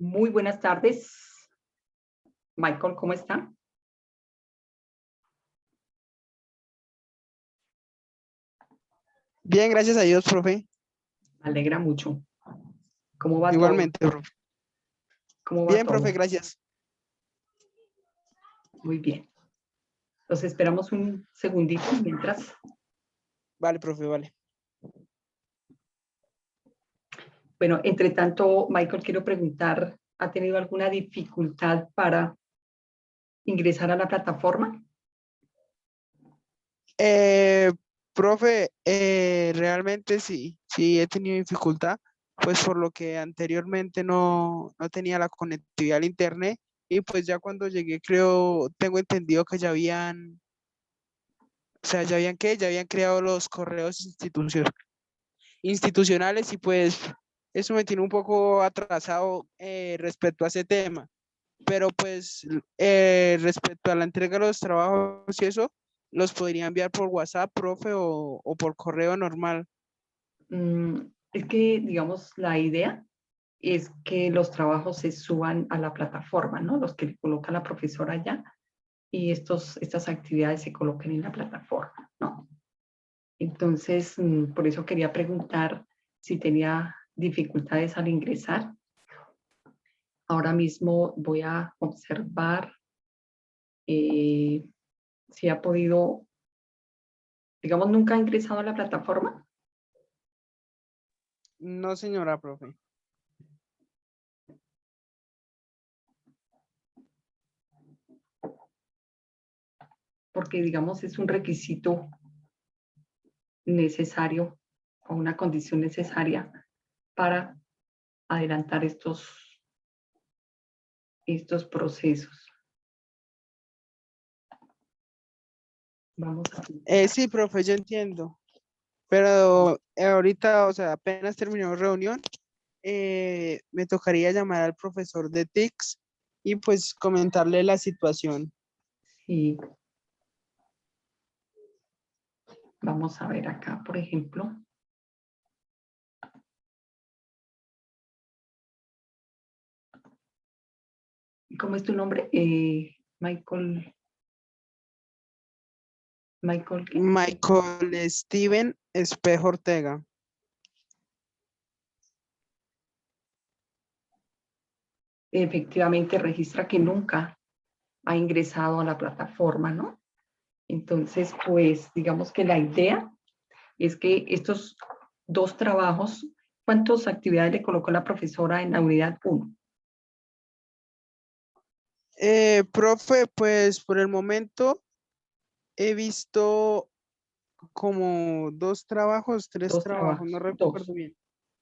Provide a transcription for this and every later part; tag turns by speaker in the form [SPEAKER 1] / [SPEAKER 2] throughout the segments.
[SPEAKER 1] Muy buenas tardes. Michael, ¿cómo está?
[SPEAKER 2] Bien, gracias a Dios, profe.
[SPEAKER 1] Me alegra mucho. ¿Cómo va todo?
[SPEAKER 2] Igualmente, profe.
[SPEAKER 1] ¿Cómo va
[SPEAKER 2] Bien, profe,
[SPEAKER 1] todo?
[SPEAKER 2] gracias.
[SPEAKER 1] Muy bien. Entonces esperamos un segundito mientras.
[SPEAKER 2] Vale, profe, vale.
[SPEAKER 1] Bueno, entre tanto, Michael, quiero preguntar, ¿ha tenido alguna dificultad para ingresar a la plataforma?
[SPEAKER 2] Eh, Profe, realmente sí he tenido dificultad, pues por lo que anteriormente no tenía la conectividad al internet y pues ya cuando llegué tengo entendido que ya habían creado los correos institucionales y pues eso me tiene un poco atrasado respecto a ese tema. Pero pues respecto a la entrega de los trabajos y eso, los podría enviar por WhatsApp, profe, o por correo normal.
[SPEAKER 1] Es que, digamos, la idea es que los trabajos se suban a la plataforma, ¿no? Los que coloca la profesora allá y estas actividades se coloquen en la plataforma, ¿no? Entonces, por eso quería preguntar si tenía dificultades al ingresar. Ahora mismo voy a observar eh, si ha podido, digamos, nunca ha ingresado a la plataforma,
[SPEAKER 2] No, señora, profe.
[SPEAKER 1] porque, digamos, es un requisito necesario o una condición necesaria para adelantar estos procesos. Vamos a ver.
[SPEAKER 2] Sí, profe, yo entiendo. Pero ahorita, o sea, apenas terminó reunión, me tocaría llamar al profesor de TICS y pues comentarle la situación.
[SPEAKER 1] Sí, vamos a ver acá, por ejemplo. ¿Cómo es tu nombre? Michael. Michael, ¿qué?
[SPEAKER 2] Michael Steven Espejo Ortega.
[SPEAKER 1] Efectivamente registra que nunca ha ingresado a la plataforma, ¿no? Entonces, pues digamos que la idea es que estos dos trabajos, ¿cuántas actividades le colocó la profesora en la unidad 1?
[SPEAKER 2] Profe, pues por el momento he visto como dos trabajos, tres
[SPEAKER 1] Dos
[SPEAKER 2] trabajos, no
[SPEAKER 1] trabajos,
[SPEAKER 2] recuerdo
[SPEAKER 1] dos.
[SPEAKER 2] bien.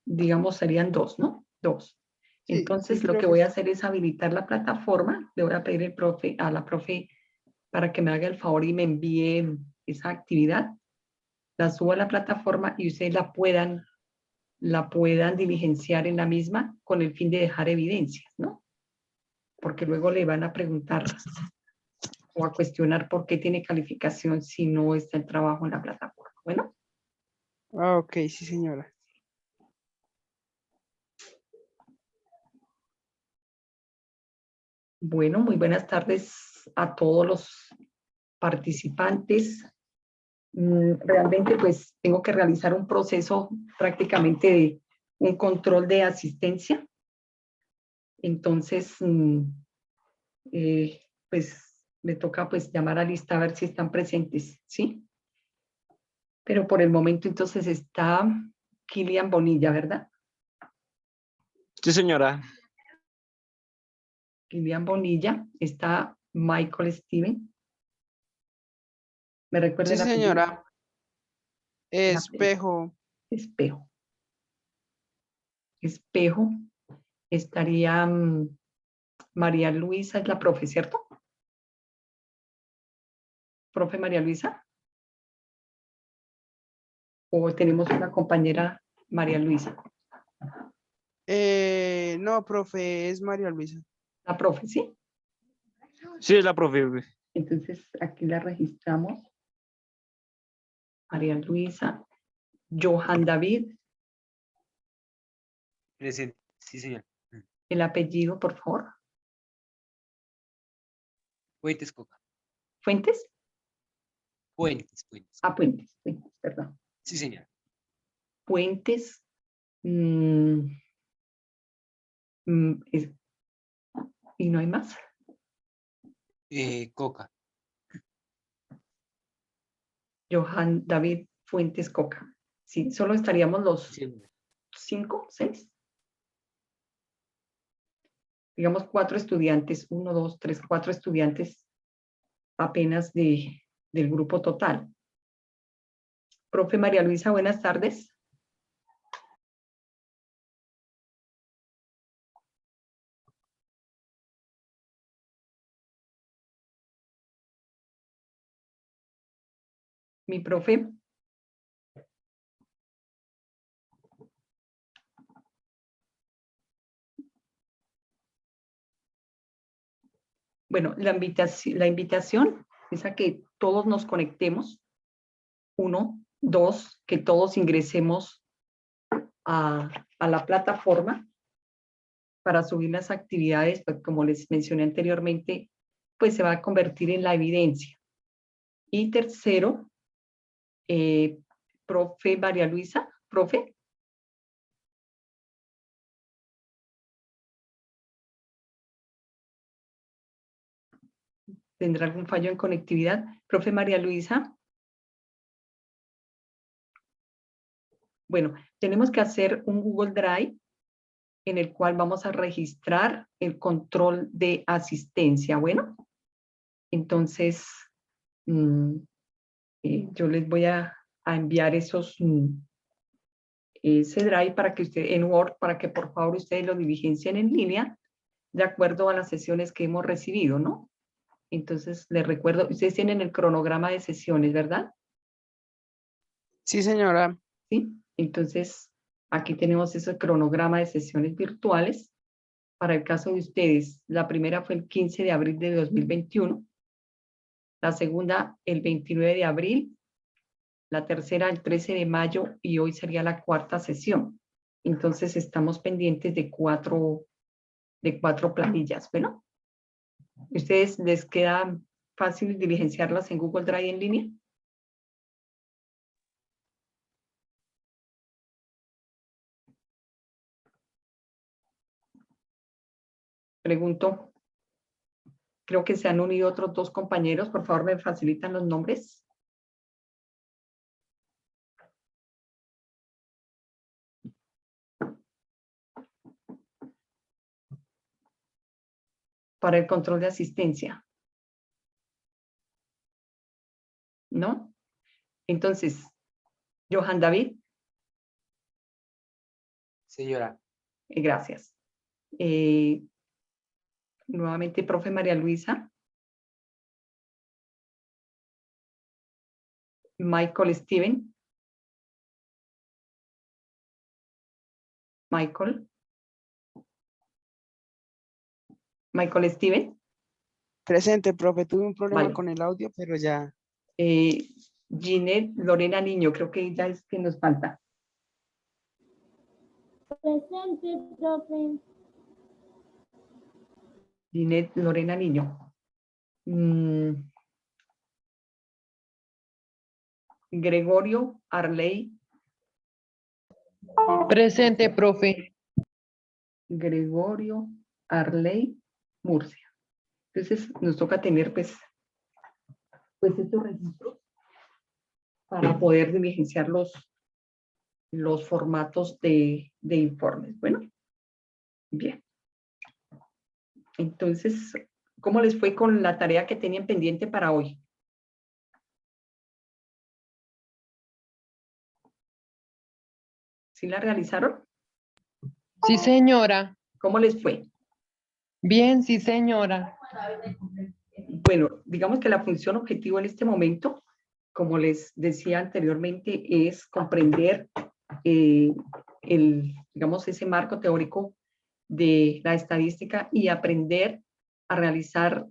[SPEAKER 1] Digamos serían dos, ¿no? Dos.
[SPEAKER 2] Sí,
[SPEAKER 1] Entonces, lo que
[SPEAKER 2] profe.
[SPEAKER 1] voy a hacer es habilitar la plataforma. Le voy a pedir a la profe para que me haga el favor y me envíe esa actividad. La subo a la plataforma y ustedes la puedan diligenciar en la misma con el fin de dejar evidencias, ¿no? Porque luego le van a preguntar o a cuestionar por qué tiene calificación si no está el trabajo en la plataforma. Bueno,
[SPEAKER 2] Ah, ok, sí, señora.
[SPEAKER 1] bueno, muy buenas tardes a todos los participantes. Realmente pues tengo que realizar un proceso prácticamente de un control de asistencia. Entonces, pues me toca pues llamar a lista a ver si están presentes, ¿sí? Pero por el momento entonces está Kilian Bonilla, ¿verdad?
[SPEAKER 3] Sí, señora.
[SPEAKER 1] Kilian Bonilla, está Michael Steven. ¿Me recuerda
[SPEAKER 2] Sí,
[SPEAKER 1] el apellido?
[SPEAKER 2] señora.
[SPEAKER 1] El apellido.
[SPEAKER 2] Espejo.
[SPEAKER 1] Espejo. Espejo. Estaría María Luisa, es la profe, ¿cierto? Profe María Luisa. O tenemos una compañera María Luisa.
[SPEAKER 2] No, profe, es María Luisa.
[SPEAKER 1] La profe, ¿sí?
[SPEAKER 3] Sí, es la profe.
[SPEAKER 1] Entonces aquí la registramos. María Luisa. Johan David.
[SPEAKER 3] Presente. Sí, señor.
[SPEAKER 1] El apellido, por favor.
[SPEAKER 4] Fuentes Coca.
[SPEAKER 1] ¿Fuentes?
[SPEAKER 4] Fuentes.
[SPEAKER 1] Ah, Puentes, perdón.
[SPEAKER 4] Sí, señora.
[SPEAKER 1] Puentes. ¿Y no hay más?
[SPEAKER 4] Coca.
[SPEAKER 1] Johan David Fuentes Coca. Sí, solo estaríamos los
[SPEAKER 4] Sí, señora.
[SPEAKER 1] 5, 6. Digamos 4 estudiantes, 1, 2, 3, 4 estudiantes apenas del grupo total. Profe María Luisa, buenas tardes. Mi profe. Bueno, la invitación es a que todos nos conectemos. 1, 2, que todos ingresemos a la plataforma para subir las actividades, pues como les mencioné anteriormente, pues se va a convertir en la evidencia. Y tercero, profe María Luisa, profe. ¿Tendrá algún fallo en conectividad? Profe María Luisa. Bueno, tenemos que hacer un Google Drive en el cual vamos a registrar el control de asistencia. Bueno, entonces yo les voy a enviar ese Drive para que usted, en Word, para que por favor ustedes lo diligencien en línea de acuerdo a las sesiones que hemos recibido, ¿no? Entonces, les recuerdo, ustedes tienen el cronograma de sesiones, ¿verdad?
[SPEAKER 2] Sí, señora.
[SPEAKER 1] ¿Sí? Entonces, aquí tenemos ese cronograma de sesiones virtuales. Para el caso de ustedes, la primera fue el 15 de abril de 2021, la segunda el 29 de abril, la tercera el 13 de mayo y hoy sería la cuarta sesión. Entonces, estamos pendientes de cuatro planillas. Bueno, ¿ustedes les queda fácil diligenciarlas en Google Drive en línea? Pregunto, creo que se han unido otros 2 compañeros. Por favor, ¿me facilitan los nombres? Para el control de asistencia. ¿No? Entonces, Johan David.
[SPEAKER 4] Señora.
[SPEAKER 1] Gracias. Nuevamente, profe María Luisa. Michael Steven. Michael Steven.
[SPEAKER 2] Presente, profe. Tuve un problema
[SPEAKER 1] Vale.
[SPEAKER 2] con el audio, pero ya.
[SPEAKER 1] Ginette Lorena Niño, creo que ya es que nos falta.
[SPEAKER 5] Presente, profe.
[SPEAKER 1] Ginette Lorena Niño. Gregorio Arley.
[SPEAKER 6] Presente, profe.
[SPEAKER 1] Gregorio Arley Murcia. Entonces nos toca tener pues estos registros para poder diligenciar los formatos de informes. Bueno, bien. Entonces, ¿cómo les fue con la tarea que tenían pendiente para hoy? ¿Sí la realizaron?
[SPEAKER 6] Sí, señora.
[SPEAKER 1] ¿Cómo les fue?
[SPEAKER 6] Bien, sí, señora.
[SPEAKER 1] Bueno, digamos que la función objetivo en este momento, como les decía anteriormente, es comprender digamos, ese marco teórico de la estadística y aprender a realizar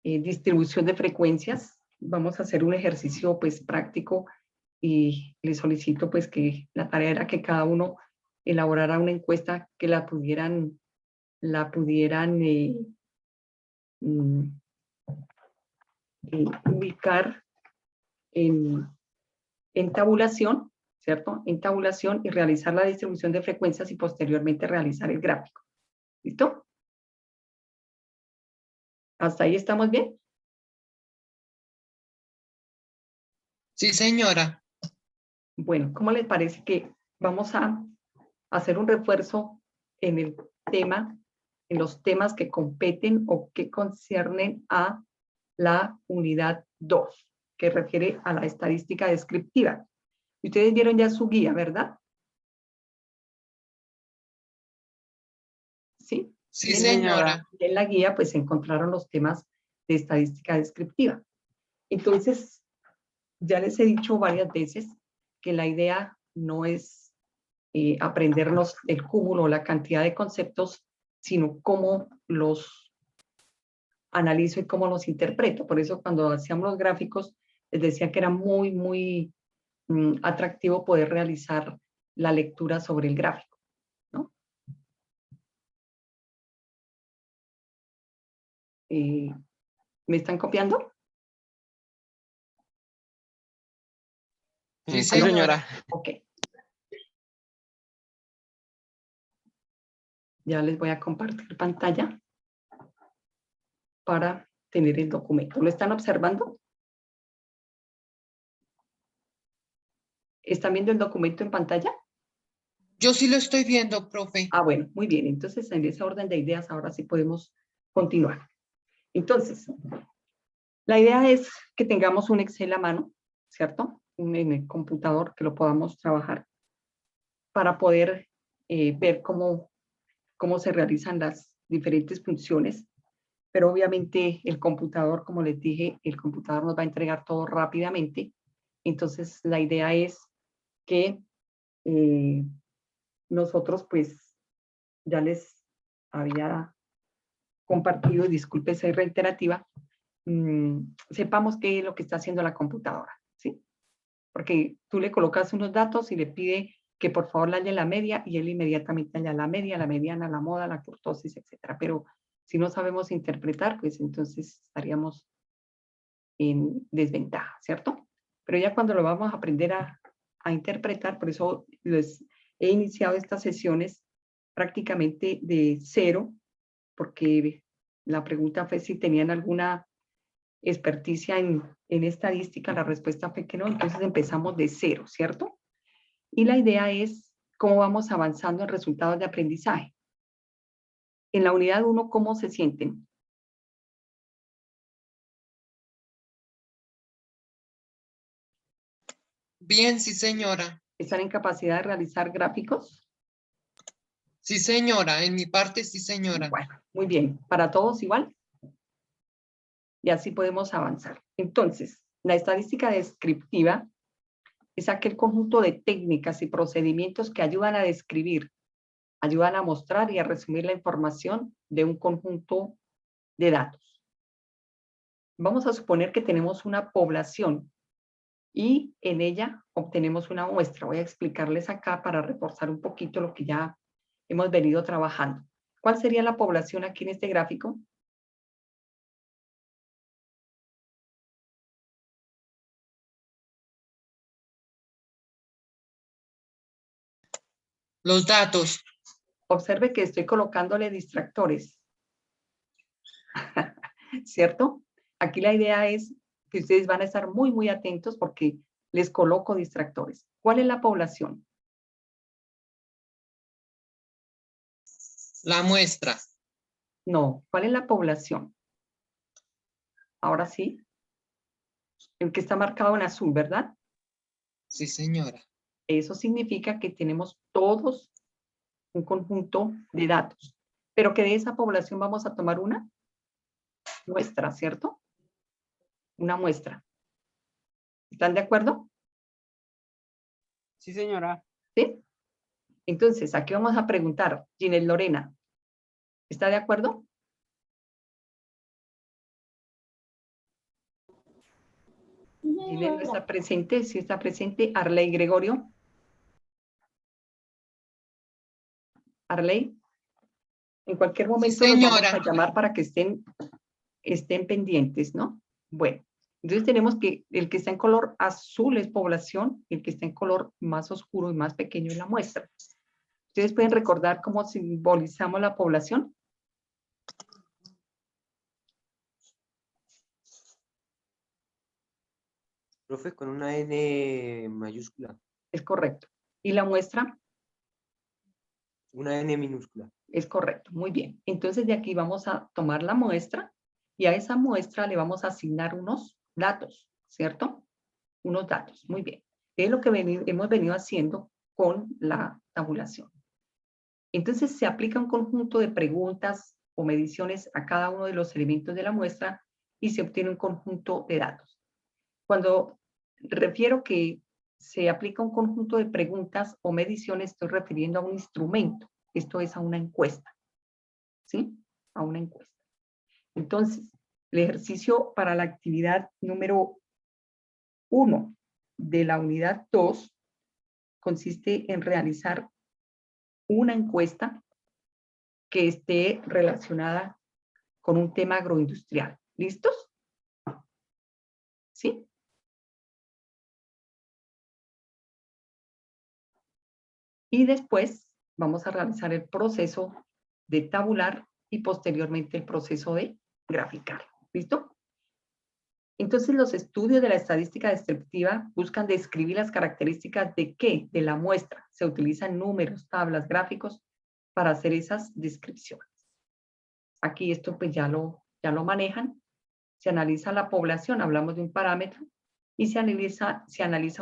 [SPEAKER 1] distribución de frecuencias. Vamos a hacer un ejercicio pues práctico y les solicito pues que la tarea era que cada uno elaborara una encuesta que la pudieran mm, ubicar en tabulación, ¿cierto? En tabulación y realizar la distribución de frecuencias y posteriormente realizar el gráfico. ¿Listo? ¿Hasta ahí estamos bien?
[SPEAKER 6] Sí, señora.
[SPEAKER 1] Bueno, ¿cómo les parece que vamos a hacer un refuerzo en el tema, en los temas que competen o que conciernen a la unidad 2, que refiere a la estadística descriptiva? Ustedes vieron ya su guía, ¿verdad? Sí.
[SPEAKER 6] Sí,
[SPEAKER 1] En
[SPEAKER 6] señora.
[SPEAKER 1] en la guía pues se encontraron los temas de estadística descriptiva. Entonces, ya les he dicho varias veces que la idea no es aprendernos el cúmulo o la cantidad de conceptos, sino cómo los analizo y cómo los interpreto. Por eso cuando hacíamos los gráficos, les decía que era muy atractivo poder realizar la lectura sobre el gráfico, ¿no? ¿Me están copiando?
[SPEAKER 6] Sí,
[SPEAKER 3] Sí, señora.
[SPEAKER 1] Ok. Ya les voy a compartir pantalla para tener el documento. ¿Lo están observando? ¿Están viendo el documento en pantalla?
[SPEAKER 6] Yo sí lo estoy viendo, profe.
[SPEAKER 1] Ah, bueno, muy bien. Entonces, en ese orden de ideas, ahora sí podemos continuar. Entonces, la idea es que tengamos un Excel a mano, ¿cierto? En el computador, que lo podamos trabajar para poder ver cómo se realizan las diferentes funciones. Pero obviamente el computador, como les dije, el computador nos va a entregar todo rápidamente. Entonces, la idea es que nosotros, pues, ya les había compartido, y disculpe ser reiterativa, sepamos qué es lo que está haciendo la computadora, ¿sí? Porque tú le colocas unos datos y le pide que por favor le haya la media y él inmediatamente haya la media, la mediana, la moda, la kurtosis, etcétera. Pero si no sabemos interpretar, pues entonces estaríamos en desventaja, ¿cierto? Pero ya cuando lo vamos a aprender a interpretar, por eso les he iniciado estas sesiones prácticamente de cero, porque la pregunta fue si tenían alguna experticia en estadística, la respuesta fue que no, entonces empezamos de cero, ¿cierto? Y la idea es cómo vamos avanzando en resultados de aprendizaje. En la unidad 1, ¿cómo se sienten?
[SPEAKER 6] Bien, sí, señora.
[SPEAKER 1] ¿Están en capacidad de realizar gráficos?
[SPEAKER 6] Sí, señora. En mi parte, sí, señora.
[SPEAKER 1] Bueno, muy bien. ¿Para todos igual? Y así podemos avanzar. Entonces, la estadística descriptiva es aquel conjunto de técnicas y procedimientos que ayudan a describir, ayudan a mostrar y a resumir la información de un conjunto de datos. Vamos a suponer que tenemos una población y en ella obtenemos una muestra. Voy a explicarles acá para reforzar un poquito lo que ya hemos venido trabajando. ¿Cuál sería la población aquí en este gráfico?
[SPEAKER 6] Los datos.
[SPEAKER 1] Observe que estoy colocándole distractores, ¿cierto? Aquí la idea es que ustedes van a estar muy atentos porque les coloco distractores. ¿Cuál es la población?
[SPEAKER 6] La muestra.
[SPEAKER 1] No, ¿cuál es la población? Ahora sí, el que está marcado en azul, ¿verdad?
[SPEAKER 6] Sí, señora.
[SPEAKER 1] Eso significa que tenemos todos un conjunto de datos, pero que de esa población vamos a tomar una muestra, ¿cierto? Una muestra. ¿Están de acuerdo?
[SPEAKER 2] Sí, señora.
[SPEAKER 1] ¿Sí? Entonces, aquí vamos a preguntar, Ginel Lorena, ¿está de acuerdo?
[SPEAKER 5] Sí,
[SPEAKER 1] Ginel no
[SPEAKER 5] señora.
[SPEAKER 1] está presente, sí está presente. Arley Gregorio. Arley, en cualquier
[SPEAKER 6] Sí,
[SPEAKER 1] momento los vamos
[SPEAKER 6] señora.
[SPEAKER 1] a llamar para que estén pendientes, ¿no? Bueno, entonces tenemos que el que está en color azul es población, el que está en color más oscuro y más pequeño es la muestra. ¿Ustedes pueden recordar cómo simbolizamos la población?
[SPEAKER 4] Profe, con una N mayúscula,
[SPEAKER 1] Es correcto. ¿Y la muestra?
[SPEAKER 4] una N minúscula.
[SPEAKER 1] Es correcto, muy bien. Entonces de aquí vamos a tomar la muestra y a esa muestra le vamos a asignar unos datos, ¿cierto? Unos datos, muy bien. Es lo que hemos venido haciendo con la tabulación. Entonces se aplica un conjunto de preguntas o mediciones a cada uno de los elementos de la muestra y se obtiene un conjunto de datos. Cuando refiero que se aplica un conjunto de preguntas o mediciones, estoy refiriendo a un instrumento. Esto es a una encuesta, ¿sí? A una encuesta. Entonces, el ejercicio para la actividad número 1 de la unidad 2 consiste en realizar una encuesta que esté relacionada con un tema agroindustrial. ¿Listos? ¿Sí? Y después vamos a realizar el proceso de tabular y posteriormente el proceso de graficar. ¿Listo? Entonces, los estudios de la estadística descriptiva buscan describir las características de qué, de la muestra. Se utilizan números, tablas, gráficos para hacer esas descripciones. Aquí esto pues ya lo manejan. Se analiza la población, hablamos de un parámetro, y se analiza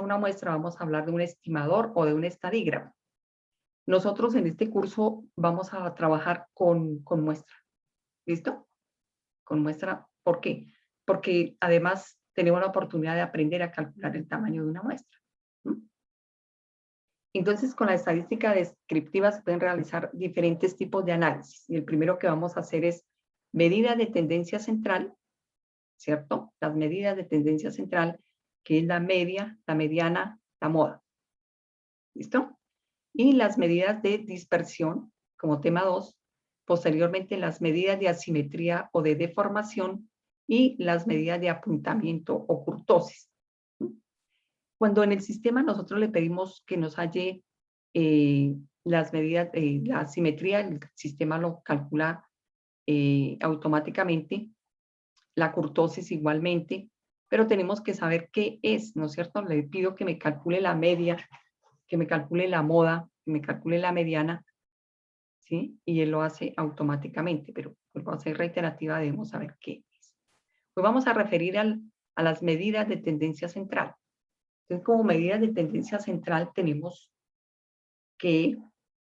[SPEAKER 1] una muestra, vamos a hablar de un estimador o de un estadígrafo. Nosotros en este curso vamos a trabajar con muestra. ¿Listo? Con muestra. ¿Por qué? Porque además tenemos la oportunidad de aprender a calcular el tamaño de una muestra. Entonces, con la estadística descriptiva se pueden realizar diferentes tipos de análisis. Y el primero que vamos a hacer es medida de tendencia central, ¿cierto? Las medidas de tendencia central, que es la media, la mediana, la moda. ¿Listo? Y las medidas de dispersión, como tema 2, posteriormente las medidas de asimetría o de deformación y las medidas de apuntamiento o kurtosis. Cuando en el sistema nosotros le pedimos que nos halle las medidas, la asimetría, el sistema lo calcula automáticamente, la kurtosis igualmente, pero tenemos que saber qué es, ¿no es cierto? Le pido que me calcule la media, que me calcule la moda, que me calcule la mediana, ¿sí? Y él lo hace automáticamente, pero por a ser reiterativa debemos saber qué es. Pues vamos a referir a las medidas de tendencia central. Entonces, como medidas de tendencia central tenemos que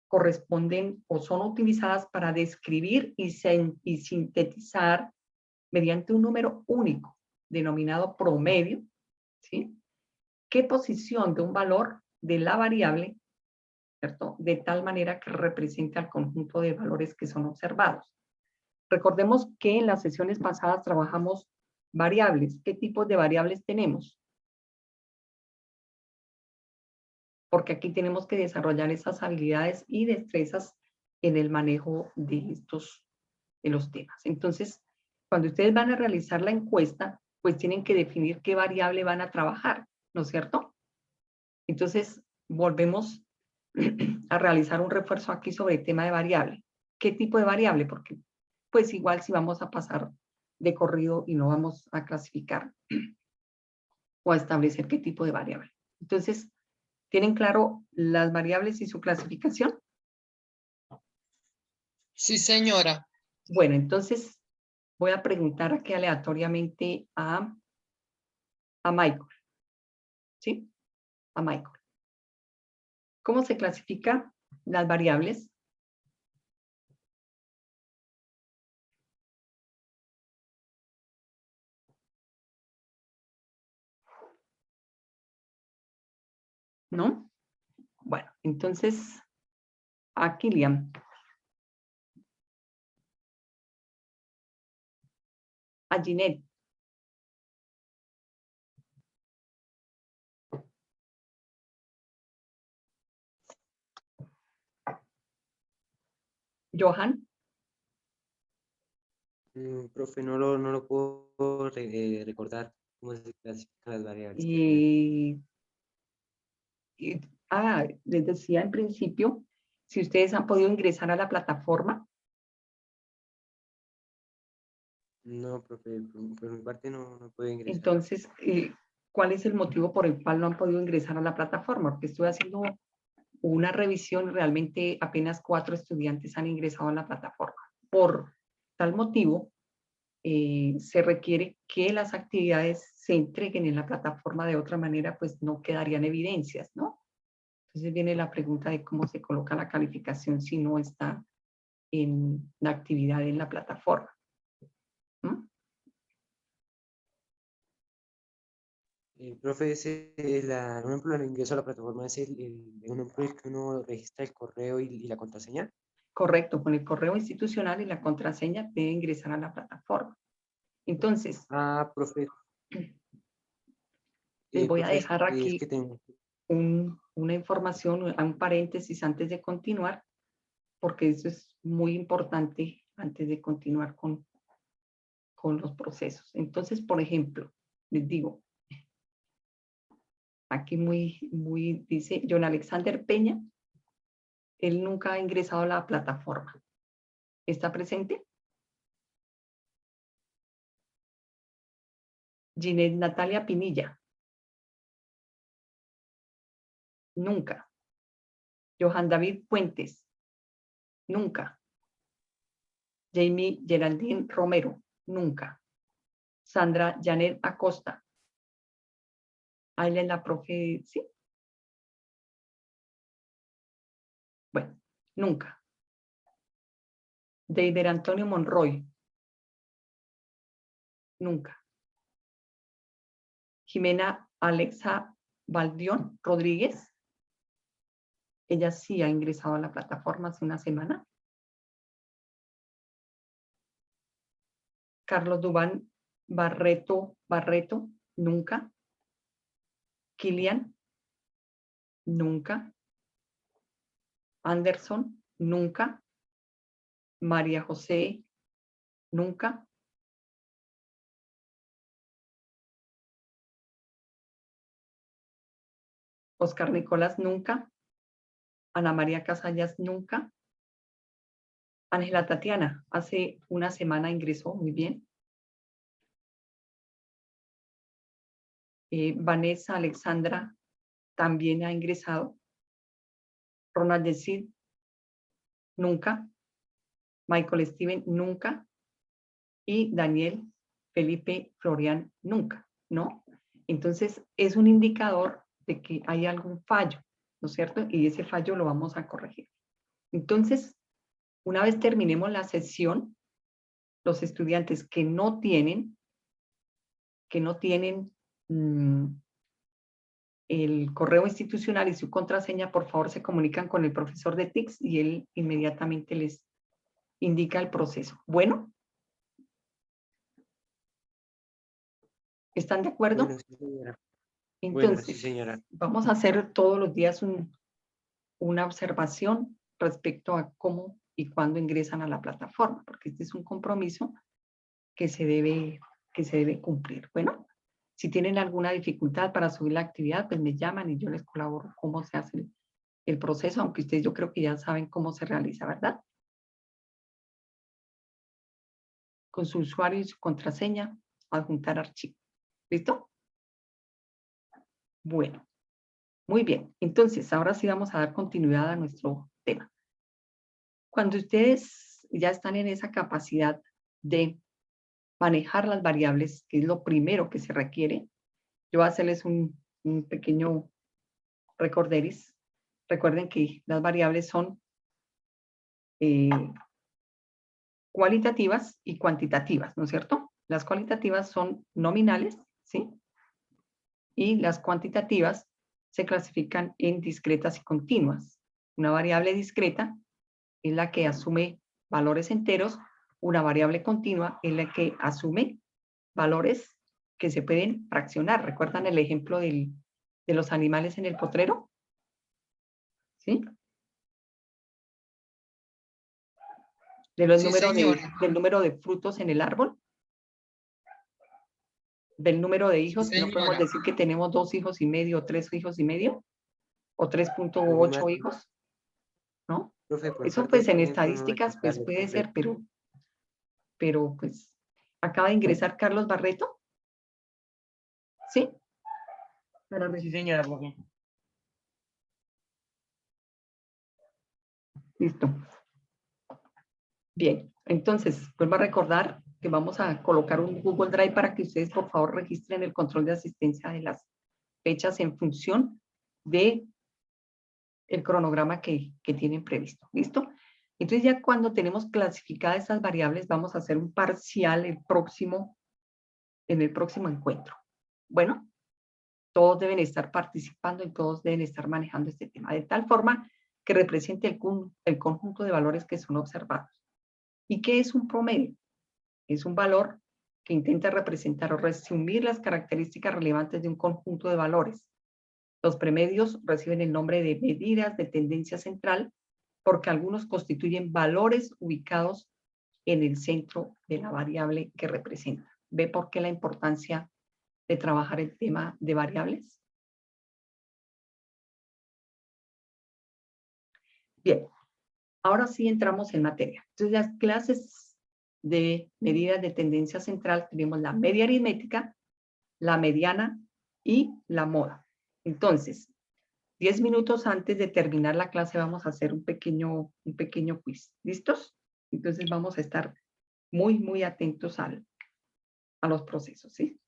[SPEAKER 1] corresponden o son utilizadas para describir y sintetizar mediante un número único denominado promedio, ¿sí? ¿Qué posición de un valor de la variable, ¿cierto? De tal manera que represente al conjunto de valores que son observados. Recordemos que en las sesiones pasadas trabajamos variables. ¿Qué tipos de variables tenemos? Porque aquí tenemos que desarrollar esas habilidades y destrezas en el manejo de los temas. Entonces, cuando ustedes van a realizar la encuesta, pues tienen que definir qué variable van a trabajar, ¿no es cierto? Entonces, volvemos a realizar un refuerzo aquí sobre el tema de variable. ¿Qué tipo de variable? Porque, pues igual si vamos a pasar de corrido y no vamos a clasificar o a establecer qué tipo de variable. Entonces, ¿tienen claro las variables y su clasificación?
[SPEAKER 6] Sí, señora.
[SPEAKER 1] Bueno, entonces voy a preguntar aquí aleatoriamente a Michael, ¿sí? A Michael. ¿Cómo se clasifican las variables? ¿No? Bueno, entonces, a Kilian. A Ginette. Johan,
[SPEAKER 4] Profe, no lo puedo recordar cómo se clasifican las variables.
[SPEAKER 1] les decía en principio, si ustedes han podido ingresar a la plataforma.
[SPEAKER 4] No, profe, por mi parte no puedo ingresar.
[SPEAKER 1] Entonces, ¿cuál es el motivo por el cual no han podido ingresar a la plataforma? Porque estoy haciendo una revisión y realmente apenas 4 estudiantes han ingresado a la plataforma. Por tal motivo, se requiere que las actividades se entreguen en la plataforma, de otra manera pues no quedarían evidencias, ¿no? Entonces viene la pregunta de cómo se coloca la calificación si no está en la actividad en la plataforma. ¿Mm?
[SPEAKER 4] Profe, un ejemplo del ingreso a la plataforma es un ejemplo el que uno registra el correo y la contraseña.
[SPEAKER 1] Correcto, con el correo institucional y la contraseña debe ingresar a la plataforma. Entonces,
[SPEAKER 4] Profe.
[SPEAKER 1] les voy a
[SPEAKER 4] Profe,
[SPEAKER 1] dejar
[SPEAKER 4] es
[SPEAKER 1] aquí
[SPEAKER 4] que tengo...
[SPEAKER 1] una información, un paréntesis antes de continuar, porque eso es muy importante antes de continuar con los procesos. Entonces, por ejemplo, les digo, aquí dice John Alexander Peña, él nunca ha ingresado a la plataforma. ¿Está presente? Ginette Natalia Pinilla. Nunca. Johan David Puentes. Nunca. Jamie Geraldine Romero. Nunca. Sandra Janet Acosta. Ahí es la profe, ¿sí? Bueno, nunca. David Antonio Monroy. Nunca. Jimena Alexa Valdión Rodríguez. Ella sí ha ingresado a la plataforma hace una semana. Carlos Dubán Barreto, nunca. Kilian, nunca. Anderson, nunca. María José, nunca. Oscar Nicolás, nunca. Ana María Casallas, nunca. Ángela Tatiana, hace una semana ingresó, muy bien. Vanessa Alexandra también ha ingresado. Ronald Yesid, nunca. Michael Steven, nunca. Y Daniel Felipe Florian, nunca, ¿no? Entonces, es un indicador de que hay algún fallo, ¿no es cierto? Y ese fallo lo vamos a corregir. Entonces, una vez terminemos la sesión, los estudiantes que no tienen el correo institucional y su contraseña, por favor se comunican con el profesor de TICS y él inmediatamente les indica el proceso. Bueno, ¿están de acuerdo?
[SPEAKER 4] Bueno, sí, señora.
[SPEAKER 1] Entonces,
[SPEAKER 4] Bueno, sí, señora.
[SPEAKER 1] vamos a hacer todos los días una observación respecto a cómo y cuándo ingresan a la plataforma, porque este es un compromiso que se debe cumplir. Bueno, si tienen alguna dificultad para subir la actividad, pues me llaman y yo les colaboro cómo se hace el proceso, aunque ustedes yo creo que ya saben cómo se realiza, ¿verdad? Con su usuario y su contraseña, adjuntar archivo. ¿Listo? Bueno, muy bien. Entonces, ahora sí vamos a dar continuidad a nuestro tema. Cuando ustedes ya están en esa capacidad de manejar las variables, que es lo primero que se requiere, yo voy a hacerles un pequeño recorderis. Recuerden que las variables son cualitativas y cuantitativas, ¿no es cierto? Las cualitativas son nominales, ¿sí? Y las cuantitativas se clasifican en discretas y continuas. Una variable discreta es la que asume valores enteros, una variable continua es la que asume valores que se pueden fraccionar. ¿Recuerdan el ejemplo de los animales en el potrero? ¿Sí? del
[SPEAKER 6] Sí,
[SPEAKER 1] número
[SPEAKER 6] señora.
[SPEAKER 1] del número de frutos en el árbol, del número de hijos,
[SPEAKER 6] Sí,
[SPEAKER 1] que no podemos
[SPEAKER 6] señora.
[SPEAKER 1] decir que tenemos 2 hijos y medio o 3 hijos y medio o 3.8
[SPEAKER 4] Profe,
[SPEAKER 1] hijos, ¿no?
[SPEAKER 4] profe, por
[SPEAKER 1] Eso
[SPEAKER 4] parte
[SPEAKER 1] pues
[SPEAKER 4] de
[SPEAKER 1] en
[SPEAKER 4] tiempo no
[SPEAKER 1] estadísticas pues
[SPEAKER 4] alcanzarle,
[SPEAKER 1] puede
[SPEAKER 4] profe.
[SPEAKER 1] ser, pero pues acaba de ingresar Carlos Barreto, ¿sí?
[SPEAKER 3] Sí, señora, profe.
[SPEAKER 1] Listo. Bien, entonces vuelvo a recordar que vamos a colocar un Google Drive para que ustedes por favor registren el control de asistencia de las fechas en función de el cronograma que tienen previsto. ¿Listo? Entonces ya cuando tenemos clasificadas esas variables vamos a hacer un parcial en el próximo encuentro. Bueno, todos deben estar participando y todos deben estar manejando este tema de tal forma que represente el conjunto de valores que son observados. ¿Y qué es un promedio? Es un valor que intenta representar o resumir las características relevantes de un conjunto de valores. Los promedios reciben el nombre de medidas de tendencia central porque algunos constituyen valores ubicados en el centro de la variable que representa. ¿Ve por qué la importancia de trabajar el tema de variables? Bien, ahora sí entramos en materia. Entonces, las clases de medidas de tendencia central tenemos la media aritmética, la mediana y la moda. Entonces, 10 minutos antes de terminar la clase vamos a hacer un pequeño quiz. ¿Listos? Entonces vamos a estar muy atentos a los procesos, ¿sí?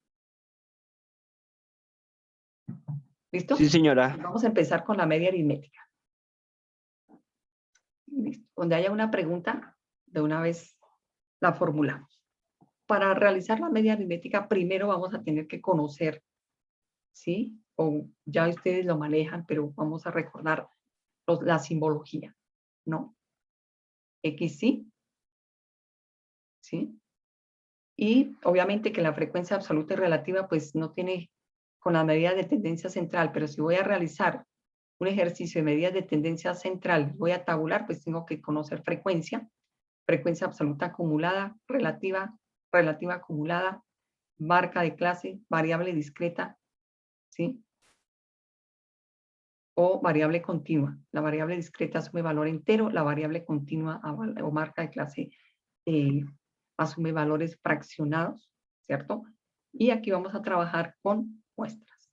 [SPEAKER 1] ¿Listo?
[SPEAKER 3] Sí, señora.
[SPEAKER 1] Vamos a empezar con la media aritmética. ¿Listo? Donde haya una pregunta, de una vez la formulamos. Para realizar la media aritmética, primero vamos a tener que conocer, ¿sí? O ya ustedes lo manejan, pero vamos a recordar la simbología, ¿no? X sí, ¿sí? Y obviamente que la frecuencia absoluta y relativa pues no tiene con la medida de tendencia central, pero si voy a realizar un ejercicio de medidas de tendencia central, voy a tabular, pues tengo que conocer frecuencia absoluta acumulada, relativa acumulada, marca de clase, variable discreta, ¿sí? O variable continua. La variable discreta asume valor entero, la variable continua o marca de clase asume valores fraccionados, ¿cierto? Y aquí vamos a trabajar con muestras.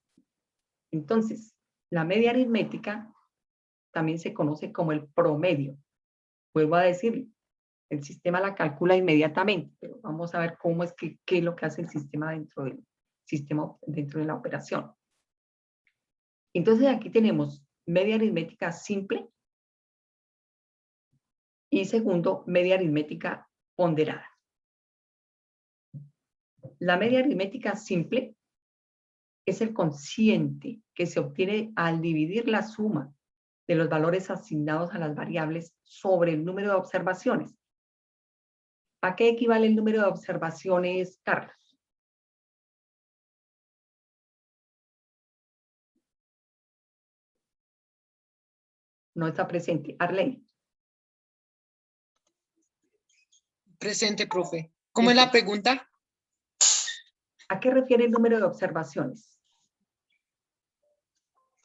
[SPEAKER 1] Entonces, la media aritmética también se conoce como el promedio. Vuelvo a decir, el sistema la calcula inmediatamente, pero vamos a ver cómo es qué es lo que hace el sistema dentro de la operación. Entonces aquí tenemos media aritmética simple y segundo, media aritmética ponderada. La media aritmética simple es el cociente que se obtiene al dividir la suma de los valores asignados a las variables sobre el número de observaciones. ¿A qué equivale el número de observaciones, Carlos? No está presente. Arley.
[SPEAKER 6] Presente, profe. ¿Cómo es la pregunta?
[SPEAKER 1] ¿A qué refiere el número de observaciones?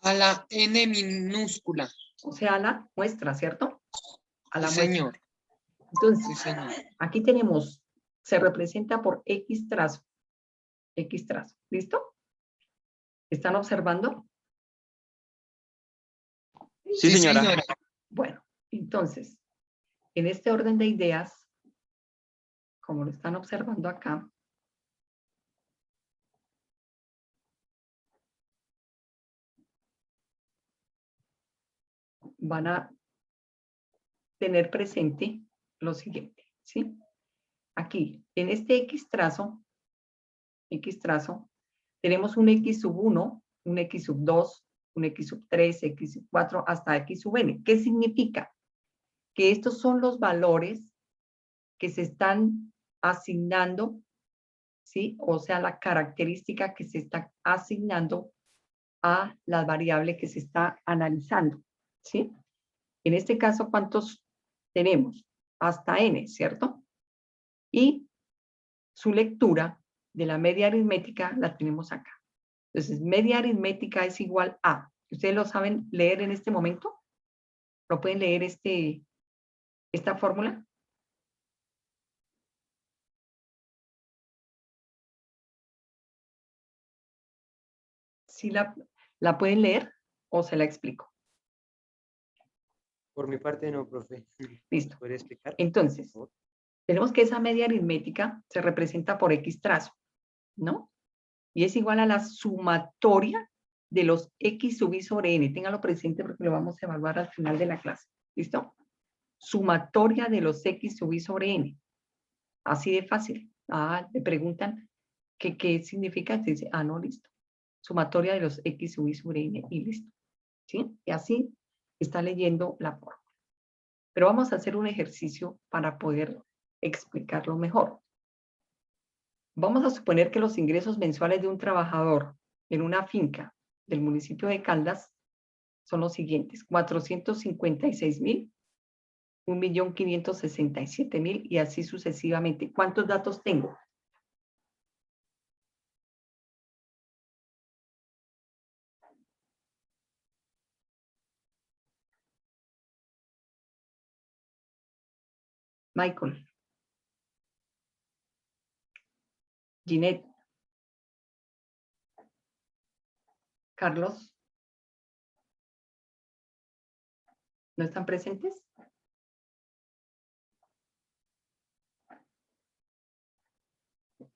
[SPEAKER 6] A la N minúscula.
[SPEAKER 1] O sea, a la muestra, ¿cierto? A la
[SPEAKER 6] Sí,
[SPEAKER 1] muestra.
[SPEAKER 6] señor.
[SPEAKER 1] Entonces,
[SPEAKER 6] Sí, señor.
[SPEAKER 1] aquí tenemos, se representa por X trazo. X trazo. ¿Listo? ¿Están observando?
[SPEAKER 3] Sí, señora.
[SPEAKER 1] Bueno, entonces, en este orden de ideas, como lo están observando acá, van a tener presente lo siguiente, ¿sí? Aquí, en este X trazo, tenemos un X sub 1, un X sub 2, un X sub 3, X sub 4, hasta X sub n. ¿Qué significa? Que estos son los valores que se están asignando, ¿sí? O sea, la característica que se está asignando a la variable que se está analizando, ¿sí? En este caso, ¿cuántos tenemos? hasta n, ¿cierto? Y su lectura de la media aritmética la tenemos acá. Entonces, media aritmética es igual a, ¿ustedes lo saben leer en este momento? ¿Lo pueden leer esta fórmula? ¿Sí la pueden leer o se la explico?
[SPEAKER 4] Por mi parte no, profe.
[SPEAKER 1] Listo.
[SPEAKER 4] ¿Puede explicar?
[SPEAKER 1] Entonces,
[SPEAKER 4] Por favor.
[SPEAKER 1] tenemos que esa media aritmética se representa por X trazo, ¿no? Y es igual a la sumatoria de los X sub I sobre N. Ténganlo presente porque lo vamos a evaluar al final de la clase. ¿Listo? Sumatoria de los X sub I sobre N. Así de fácil. Le preguntan qué significa. Te dice, no, listo. Sumatoria de los X sub I sobre N y listo. ¿Sí? Y así está leyendo la fórmula. Pero vamos a hacer un ejercicio para poder explicarlo mejor. Vamos a suponer que los ingresos mensuales de un trabajador en una finca del municipio de Caldas son los siguientes: 456.000, 1.567.000 y así sucesivamente. ¿Cuántos datos tengo? Michael. Ginette. Carlos. ¿No están presentes?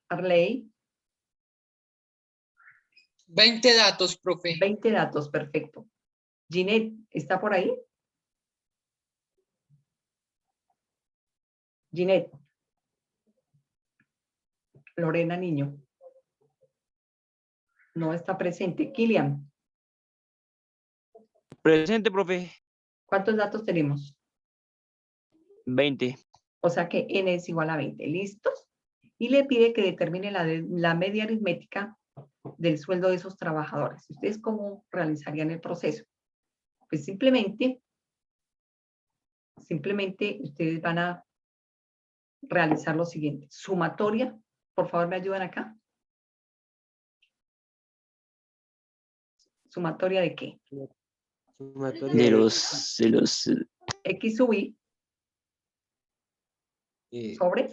[SPEAKER 1] Arley.
[SPEAKER 6] 20 datos, profe.
[SPEAKER 1] 20 datos, perfecto. Ginette, ¿está por ahí? Ginette. Lorena Niño. No está presente. Kilian.
[SPEAKER 3] Presente, profe.
[SPEAKER 1] ¿Cuántos datos tenemos?
[SPEAKER 3] 20.
[SPEAKER 1] O sea que n es igual a 20. ¿Listos? Y le pide que determine la media aritmética del sueldo de esos trabajadores. ¿Ustedes cómo realizarían el proceso? Pues simplemente ustedes van a realizar lo siguiente. Sumatoria. Por favor, ¿me ayudan acá? ¿Sumatoria de qué?
[SPEAKER 4] Sumatoria
[SPEAKER 3] De los
[SPEAKER 1] X sub I sobre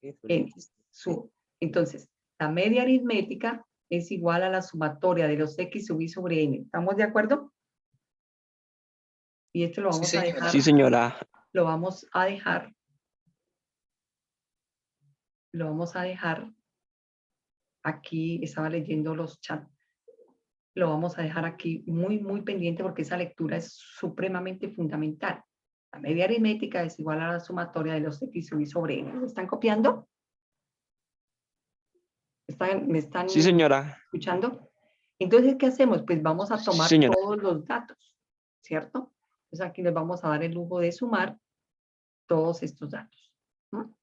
[SPEAKER 1] N.
[SPEAKER 4] X.
[SPEAKER 1] Entonces, la media aritmética es igual a la sumatoria de los X sub I sobre N. ¿Estamos de acuerdo? Y esto lo vamos a dejar.
[SPEAKER 3] Sí, señora.
[SPEAKER 1] Lo vamos a dejar aquí. Estaba leyendo los chats. Lo vamos a dejar aquí muy, muy pendiente porque esa lectura es supremamente fundamental. La media aritmética es igual a la sumatoria de los X sub I sobre N. ¿Me están copiando? ¿Me están
[SPEAKER 3] Sí, señora.
[SPEAKER 1] escuchando? Entonces, ¿qué hacemos? Pues vamos a
[SPEAKER 3] Sí,
[SPEAKER 1] tomar
[SPEAKER 3] señora.
[SPEAKER 1] todos los datos, ¿cierto? Entonces aquí les vamos a dar el lujo de sumar todos estos datos. ¿No?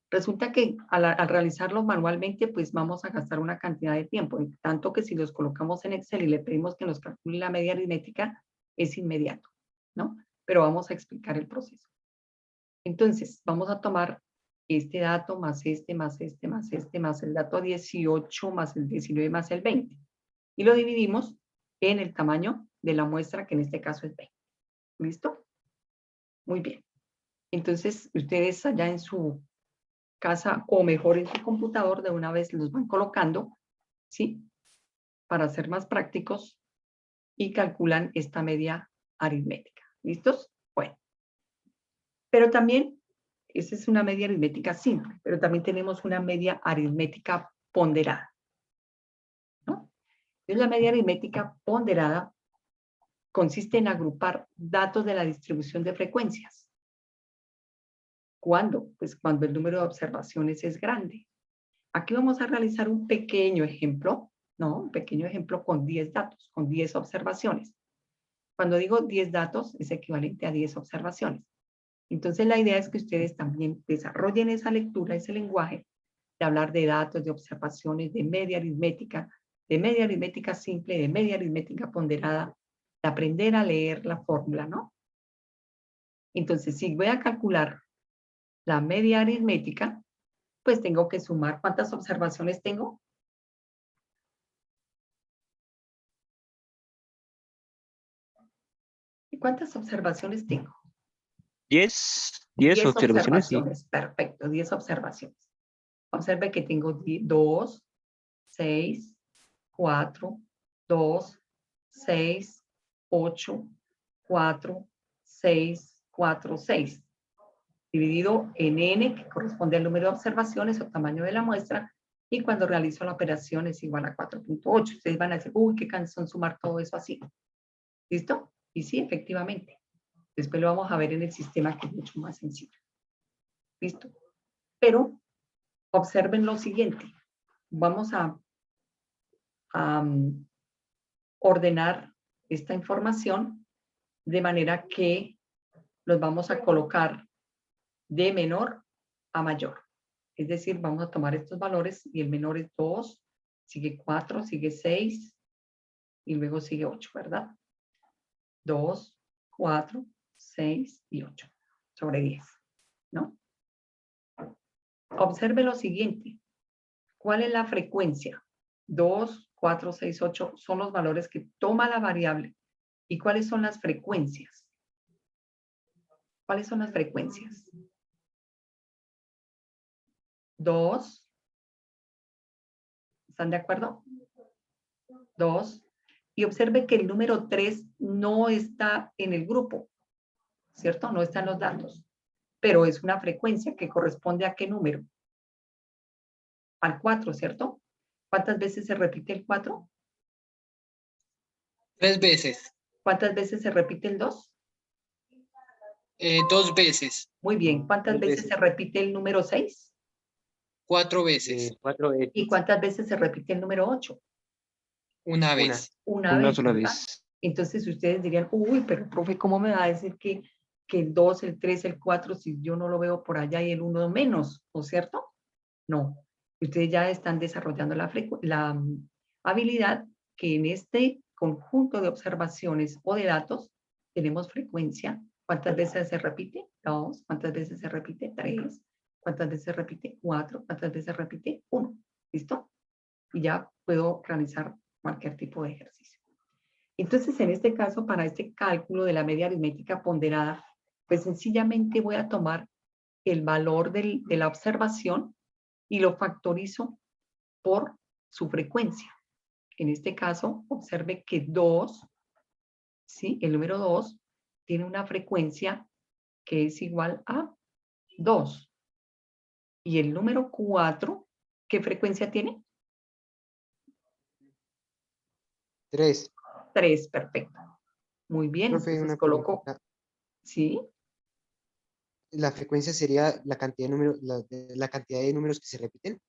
[SPEAKER 1] Resulta que al realizarlos manualmente, pues vamos a gastar una cantidad de tiempo, tanto que si los colocamos en Excel y le pedimos que nos calcule la media aritmética, es inmediato, ¿no? Pero vamos a explicar el proceso. Entonces, vamos a tomar este dato más este, más este, más este, más el dato 18, más el 19, más el 20. Y lo dividimos en el tamaño de la muestra, que en este caso es 20. ¿Listo? Muy bien. Entonces, ustedes allá en su casa o mejor en su computador de una vez los van colocando, ¿sí? Para ser más prácticos y calculan esta media aritmética. ¿Listos? Bueno. Pero también, esa es una media aritmética simple, pero también tenemos una media aritmética ponderada, ¿no? Entonces, la media aritmética ponderada consiste en agrupar datos de la distribución de frecuencias. ¿Cuándo? Pues cuando el número de observaciones es grande. Aquí vamos a realizar un pequeño ejemplo, ¿no? Un pequeño ejemplo con 10 datos, con 10 observaciones. Cuando digo 10 datos, es equivalente a 10 observaciones. Entonces, la idea es que ustedes también desarrollen esa lectura, ese lenguaje de hablar de datos, de observaciones, de media aritmética simple, de media aritmética ponderada, de aprender a leer la fórmula, ¿no? Entonces, si voy a calcular la media aritmética, pues tengo que sumar. ¿Cuántas observaciones tengo? ¿Y cuántas observaciones tengo?
[SPEAKER 3] 10
[SPEAKER 1] 10
[SPEAKER 3] observaciones, sí.
[SPEAKER 1] Perfecto, 10 observaciones. Observe que tengo 2, 6, 4, 2, 6, 8, 4, 6, 4, 6. Dividido en n, que corresponde al número de observaciones o tamaño de la muestra, y cuando realizo la operación es igual a 4.8. Ustedes van a decir, uy, qué cansón sumar todo eso así. ¿Listo? Y sí, efectivamente. Después lo vamos a ver en el sistema, que es mucho más sencillo. ¿Listo? Pero observen lo siguiente. Vamos a ordenar esta información de manera que los vamos a colocar de menor a mayor. Es decir, vamos a tomar estos valores y el menor es 2, sigue 4, sigue 6 y luego sigue 8, ¿verdad? 2, 4, 6 y 8 sobre 10, ¿no? Observe lo siguiente. ¿Cuál es la frecuencia? 2, 4, 6, 8 son los valores que toma la variable. ¿Y cuáles son las frecuencias? ¿Cuáles son las frecuencias? 2. ¿Están de acuerdo? 2. Y observe que el número 3 no está en el grupo, ¿cierto? No está en los datos, pero es una frecuencia que corresponde a qué número? Al 4, ¿cierto? ¿Cuántas veces se repite el 4?
[SPEAKER 6] 3 veces.
[SPEAKER 1] ¿Cuántas veces se repite el 2?
[SPEAKER 6] 2 veces.
[SPEAKER 1] Muy bien. ¿Cuántas
[SPEAKER 4] 3
[SPEAKER 1] veces
[SPEAKER 4] veces.
[SPEAKER 1] se repite el número 6?
[SPEAKER 6] 4 veces.
[SPEAKER 4] 4 veces.
[SPEAKER 1] ¿Y cuántas veces se repite el número 8?
[SPEAKER 6] Una vez.
[SPEAKER 1] Una
[SPEAKER 3] Una
[SPEAKER 1] vez,
[SPEAKER 3] sola
[SPEAKER 1] ¿verdad?
[SPEAKER 3] vez.
[SPEAKER 1] Entonces ustedes dirían, uy, pero profe, ¿cómo me va a decir que el 2, el 3, el 4, si yo no lo veo por allá y el 1 menos, ¿no es cierto? No. Ustedes ya están desarrollando la habilidad que en este conjunto de observaciones o de datos tenemos frecuencia. ¿Cuántas veces se repite? 2. ¿Cuántas veces se repite? 3. ¿Cuántas veces se repite? 4. ¿Cuántas veces se repite? 1. ¿Listo? Y ya puedo realizar cualquier tipo de ejercicio. Entonces, en este caso, para este cálculo de la media aritmética ponderada, pues sencillamente voy a tomar el valor de la observación y lo factorizo por su frecuencia. En este caso, observe que 2, ¿sí? El número 2 tiene una frecuencia que es igual a 2. Y el número 4, ¿qué frecuencia tiene?
[SPEAKER 4] 3.
[SPEAKER 1] 3, perfecto. Muy bien,
[SPEAKER 4] Profe,
[SPEAKER 1] entonces
[SPEAKER 4] una
[SPEAKER 1] coloco,
[SPEAKER 4] pregunta.
[SPEAKER 1] ¿sí?
[SPEAKER 4] La frecuencia sería la cantidad de números, la cantidad de números que se repiten.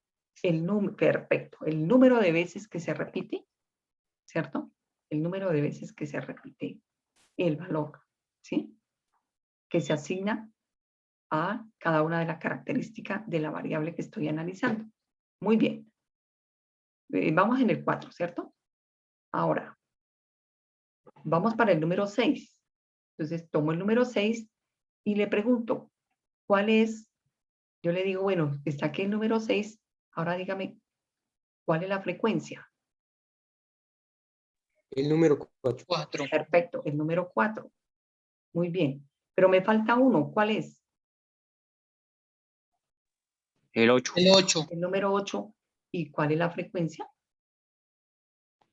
[SPEAKER 1] Perfecto. El número de veces que se repite, ¿cierto? El número de veces que se repite el valor, ¿sí? Que se asigna a cada una de las características de la variable que estoy analizando. Muy bien. Vamos en el 4, ¿cierto? Ahora, vamos para el número 6. Entonces, tomo el número 6 y le pregunto, ¿cuál es? Yo le digo, bueno, está aquí el número 6. Ahora dígame, ¿cuál es la frecuencia?
[SPEAKER 4] El número 4.
[SPEAKER 6] 4.
[SPEAKER 1] Perfecto, el número 4. Muy bien. Pero me falta uno. ¿Cuál es?
[SPEAKER 3] El 8.
[SPEAKER 6] El 8.
[SPEAKER 1] El número 8. ¿Y cuál es la frecuencia?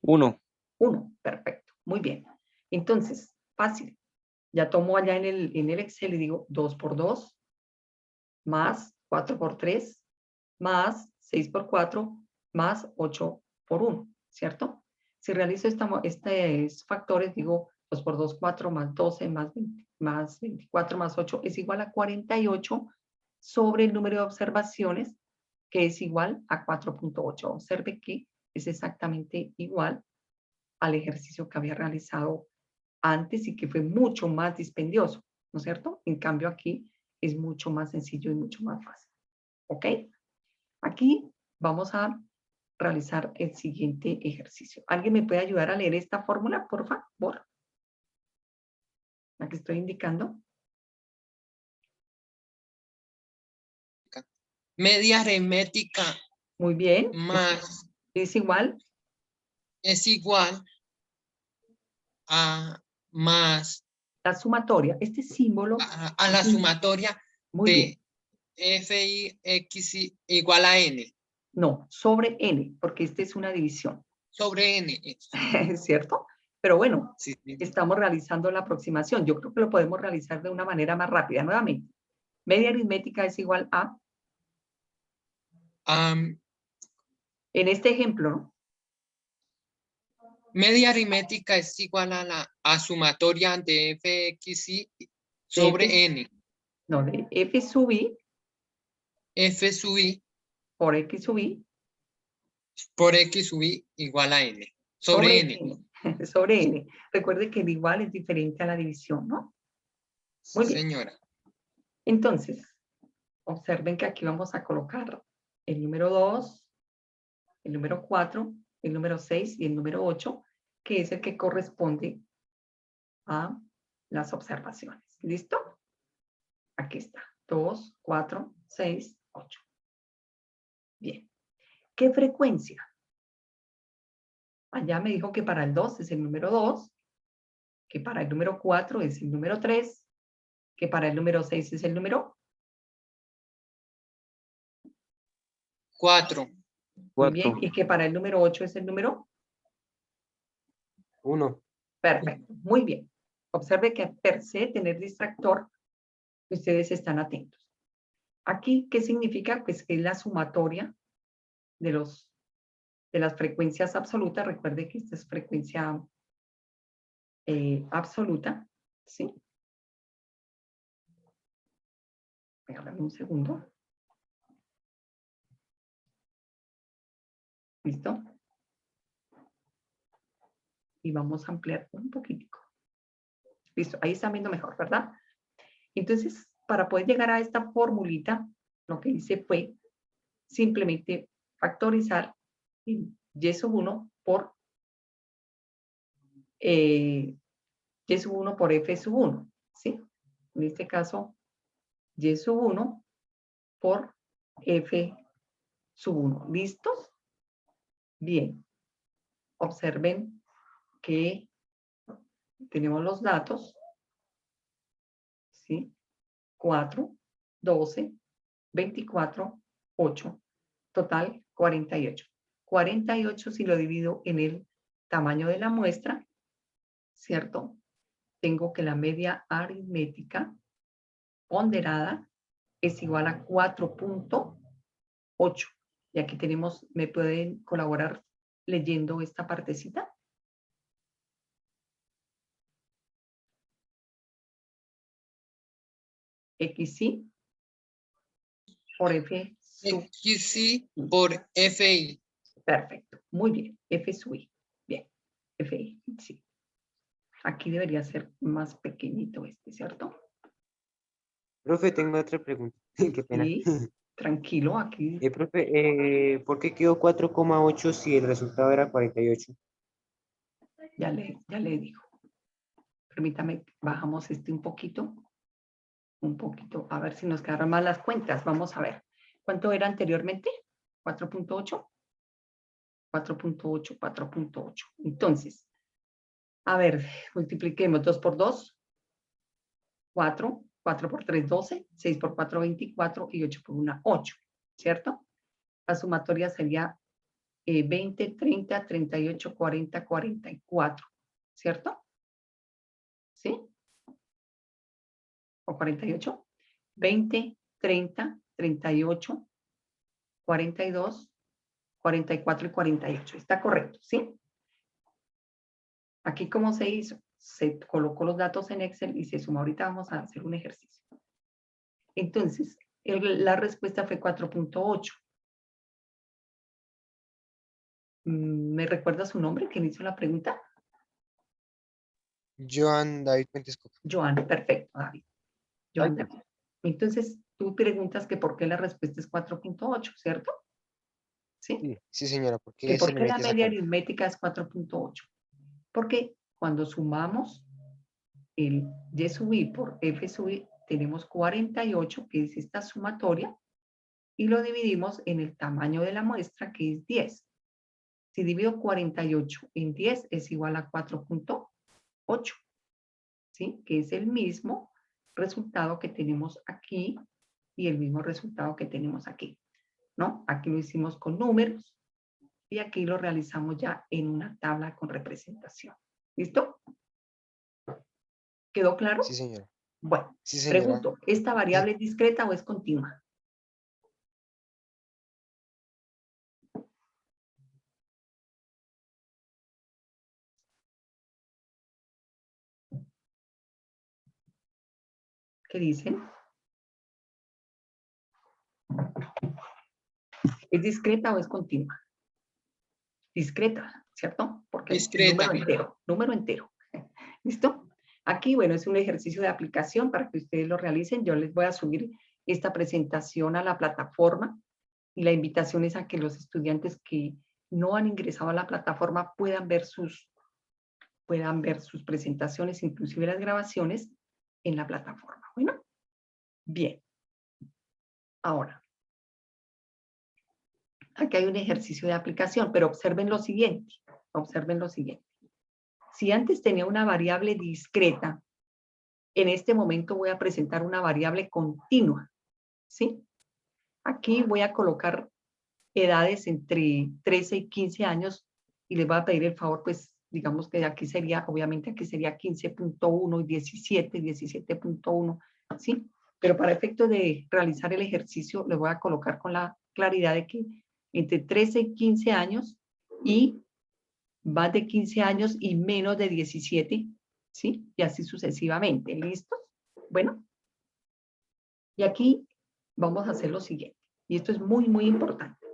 [SPEAKER 3] 1.
[SPEAKER 1] 1. Perfecto. Muy bien. Entonces, fácil. Ya tomo allá en el Excel y digo 2 por 2 más 4 por 3 más 6 por 4 más 8 por 1, ¿cierto? Si realizo estos factores, digo 2 por 2, 4 más 12 más 20, más 24 más 8 es igual a 48 sobre el número de observaciones, que es igual a 4.8. Observe que es exactamente igual al ejercicio que había realizado antes y que fue mucho más dispendioso, ¿no es cierto? En cambio aquí es mucho más sencillo y mucho más fácil. ¿Ok? Aquí vamos a realizar el siguiente ejercicio. ¿Alguien me puede ayudar a leer esta fórmula, por favor? La que estoy indicando.
[SPEAKER 6] media aritmética
[SPEAKER 1] Muy bien.
[SPEAKER 6] más
[SPEAKER 1] Es igual.
[SPEAKER 6] es igual a más
[SPEAKER 1] La sumatoria. Este símbolo.
[SPEAKER 6] a la sumatoria
[SPEAKER 1] Muy bien.
[SPEAKER 6] de f y x igual a n
[SPEAKER 1] No, sobre n, porque esta es una división.
[SPEAKER 6] sobre n.
[SPEAKER 1] ¿Cierto? Pero bueno,
[SPEAKER 6] Sí, sí.
[SPEAKER 1] estamos realizando la aproximación. Yo creo que lo podemos realizar de una manera más rápida. Nuevamente, media aritmética es igual a,
[SPEAKER 6] Am,
[SPEAKER 1] en este ejemplo, ¿no?
[SPEAKER 6] media aritmética es igual a la sumatoria de fx sobre
[SPEAKER 1] F,
[SPEAKER 6] n.
[SPEAKER 1] no, de f sub i
[SPEAKER 6] F sub i
[SPEAKER 1] por x sub i
[SPEAKER 6] por x sub i igual a n.
[SPEAKER 1] sobre
[SPEAKER 6] Sobre n.
[SPEAKER 1] n. Sobre n. Recuerde que el igual es diferente a la división, ¿no?
[SPEAKER 6] Sí,
[SPEAKER 1] Muy bien.
[SPEAKER 6] señora.
[SPEAKER 1] Entonces, observen que aquí vamos a colocar el número 2, el número 4, el número 6 y el número 8, que es el que corresponde a las observaciones. ¿Listo? Aquí está. 2, 4, 6, 8. Bien. ¿Qué frecuencia? Allá me dijo que para el 2 es el número 2, que para el número 4 es el número 3, que para el número 6 es el número
[SPEAKER 6] 4.
[SPEAKER 1] muy bien,
[SPEAKER 3] 4.
[SPEAKER 1] y que para el número 8 es el número
[SPEAKER 4] 1.
[SPEAKER 1] perfecto. Muy bien. Observe que per se tener distractor, ustedes están atentos. Aquí, ¿qué significa? Pues que es la sumatoria de las frecuencias absolutas. Recuerde que esta es frecuencia absoluta, ¿sí? Déjame un segundo. ¿Listo? Y vamos a ampliar un poquitico. Listo, ahí están viendo mejor, ¿verdad? Entonces, para poder llegar a esta formulita, lo que hice fue simplemente factorizar y sub 1 por y sub 1 por f sub 1, ¿sí? En este caso, y sub 1 por f sub 1. ¿Listos? Bien. Observen que tenemos los datos, ¿sí? 4, 12, 24, 8, total 48. 48 si lo divido en el tamaño de la muestra, ¿cierto? Tengo que la media aritmética ponderada es igual a 4.8. Y aquí tenemos, ¿me pueden colaborar leyendo esta partecita? XY por F sub.
[SPEAKER 6] XY por FI.
[SPEAKER 1] Perfecto, muy bien. F sub I. Bien, FI, sí. Aquí debería ser más pequeñito este, ¿cierto?
[SPEAKER 4] Profe, tengo otra pregunta. Qué pena.
[SPEAKER 1] Sí, tranquilo, aquí.
[SPEAKER 4] Profe, ¿por qué quedó 4,8 si el resultado era 48?
[SPEAKER 1] Ya le digo. Permítame, bajamos este un poquito. A ver si nos quedaron mal las cuentas. Vamos a ver. ¿Cuánto era anteriormente? 4.8. 4.8, 4.8. Entonces, a ver, multipliquemos 2 por 2, 4, 4 por 3, 12, 6 por 4, 24 y 8 por 1, 8, ¿cierto? La sumatoria sería 20, 30, 38, 40, 44, ¿cierto? ¿Sí? ¿O 48? 20, 30, 38, 42, 44 y 48. Está correcto, ¿sí? Aquí, ¿cómo se hizo? Se colocó los datos en Excel y se suma. Ahorita vamos a hacer un ejercicio. Entonces, la respuesta fue 4.8. ¿Me recuerda su nombre? ¿Quién hizo la pregunta?
[SPEAKER 7] Joan David Pentesco.
[SPEAKER 1] Joan, perfecto, David. Joan David. Entonces, tú preguntas que por qué la respuesta es 4.8, ¿cierto? ¿Sí?
[SPEAKER 7] Sí, señora,
[SPEAKER 1] ¿Que
[SPEAKER 7] porque
[SPEAKER 1] por
[SPEAKER 7] se le
[SPEAKER 1] qué la
[SPEAKER 7] mete esa
[SPEAKER 1] media
[SPEAKER 7] carga.
[SPEAKER 1] aritmética es 4.8? Porque cuando sumamos el y sub i por f sub i, tenemos 48, que es esta sumatoria, y lo dividimos en el tamaño de la muestra, que es 10. Si divido 48 en 10 es igual a 4.8, ¿sí? Que es el mismo resultado que tenemos aquí y el mismo resultado que tenemos aquí, ¿no? Aquí lo hicimos con números y aquí lo realizamos ya en una tabla con representación. ¿Listo? ¿Quedó claro?
[SPEAKER 4] Sí, señora.
[SPEAKER 1] Bueno,
[SPEAKER 4] Sí, señora.
[SPEAKER 1] pregunto, ¿esta variable es discreta o es continua? ¿Qué dicen? ¿Es discreta o es continua? Discreta, ¿cierto? Porque es
[SPEAKER 6] Discreta.
[SPEAKER 1] número entero. ¿Listo? Aquí, bueno, es un ejercicio de aplicación para que ustedes lo realicen. Yo les voy a subir esta presentación a la plataforma y la invitación es a que los estudiantes que no han ingresado a la plataforma puedan ver sus presentaciones, inclusive las grabaciones, en la plataforma. Bueno, bien. Ahora, aquí hay un ejercicio de aplicación, pero observen lo siguiente. Observen lo siguiente. Si antes tenía una variable discreta, en este momento voy a presentar una variable continua, ¿sí? Aquí voy a colocar edades entre 13 y 15 años y les voy a pedir el favor, pues, digamos que aquí sería, obviamente aquí sería 15.1 y 17, 17.1, ¿sí? Pero para efecto de realizar el ejercicio, les voy a colocar con la claridad de que entre 13 y 15 años y más de 15 años y menos de 17, ¿sí? Y así sucesivamente. ¿Listos? Bueno. Y aquí vamos a hacer lo siguiente. Y esto es muy, muy importante.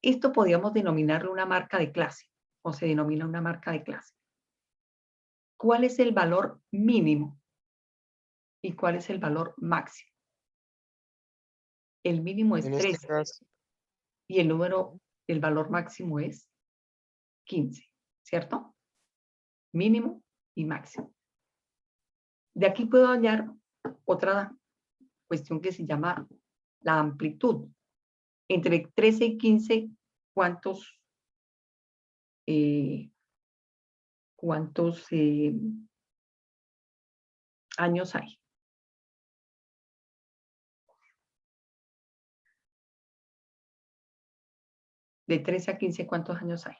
[SPEAKER 1] Esto podríamos denominarlo una marca de clase, o se denomina una marca de clase. ¿Cuál es el valor mínimo? ¿Y cuál es el valor máximo? El mínimo es
[SPEAKER 4] En
[SPEAKER 1] 13.
[SPEAKER 4] este caso,
[SPEAKER 1] Y el valor máximo es 15, ¿cierto? Mínimo y máximo. De aquí puedo hallar otra cuestión que se llama la amplitud. Entre 13 y 15, ¿cuántos años hay? De 13 a 15, ¿cuántos años hay?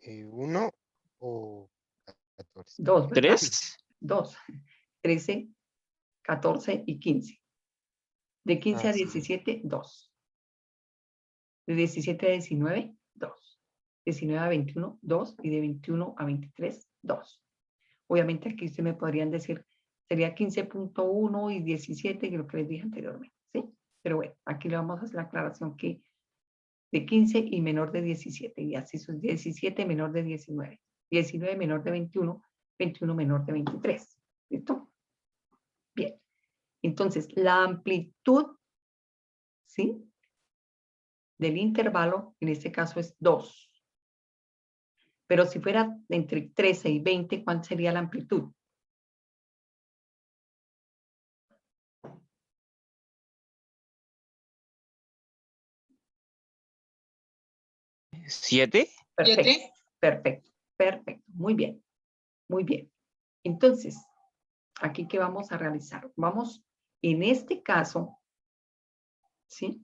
[SPEAKER 4] 1 o 14.
[SPEAKER 1] Dos, ¿verdad?
[SPEAKER 3] 3.
[SPEAKER 1] Dos. 13, 14 y 15. De 15 a
[SPEAKER 4] Ah, sí.
[SPEAKER 1] 17, 2. De 17 a 19, 2. 19 a 21, 2. Y de 21 a 23, 2. Obviamente aquí ustedes me podrían decir, sería 15.1 y 17, que lo que les dije anteriormente, ¿sí? Pero bueno, aquí le vamos a hacer la aclaración que de 15 y menor de 17, y así son 17 menor de 19, 19 menor de 21, 21 menor de 23, ¿listo? Bien, entonces la amplitud, ¿sí? Del intervalo, en este caso es 2. Pero si fuera entre 13 y 20, ¿cuál sería la amplitud?
[SPEAKER 3] ¿7?
[SPEAKER 1] Perfecto,
[SPEAKER 6] 7.
[SPEAKER 1] perfecto, perfecto, muy bien, muy bien. Entonces, aquí ¿qué vamos a realizar? Vamos, en este caso, ¿sí?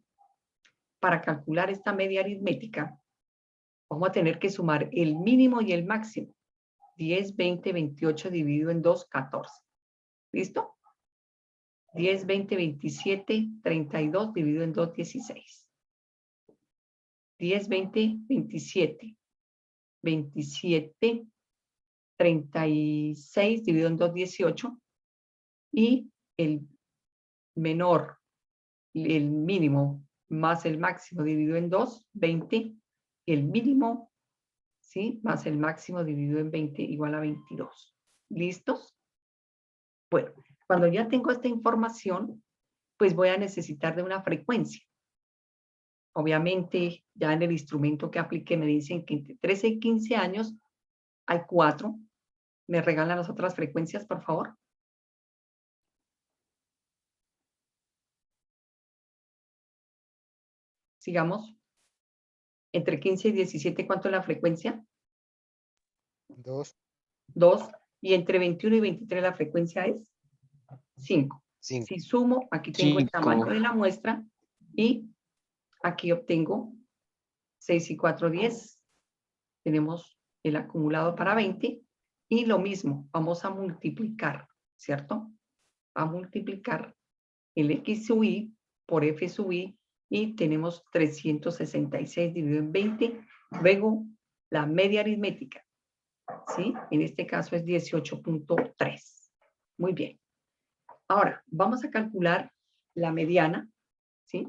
[SPEAKER 1] Para calcular esta media aritmética, vamos a tener que sumar el mínimo y el máximo. 10, 20, 28 dividido en 2, 14. ¿Listo? 10, 20, 27, 32 dividido en 2, 16. 10, 20, 27. 27, 36 dividido en 2, 18. Y el menor, el mínimo más el máximo dividido en 2, 20. El mínimo, ¿sí? Más el máximo dividido en 20 igual a 22. ¿Listos? Bueno, cuando ya tengo esta información, pues voy a necesitar de una frecuencia. Obviamente, ya en el instrumento que apliqué me dicen que entre 13 y 15 años hay 4. ¿Me regalan las otras frecuencias, por favor? sigamos, entre 15 y 17, ¿cuánto es la frecuencia?
[SPEAKER 4] 2,
[SPEAKER 1] 2. Y entre 21 y 23 la frecuencia es 5.
[SPEAKER 4] 5.
[SPEAKER 1] Si sumo, aquí tengo el tamaño
[SPEAKER 3] 5.
[SPEAKER 1] de la muestra y aquí obtengo 6 y 4, 10. Tenemos el acumulado para 20 y lo mismo, vamos a multiplicar, ¿cierto? A multiplicar el X sub I por F sub I y tenemos 366 dividido en 20. Luego, la media aritmética, ¿sí? En este caso es 18.3. Muy bien. Ahora, vamos a calcular la mediana, ¿sí?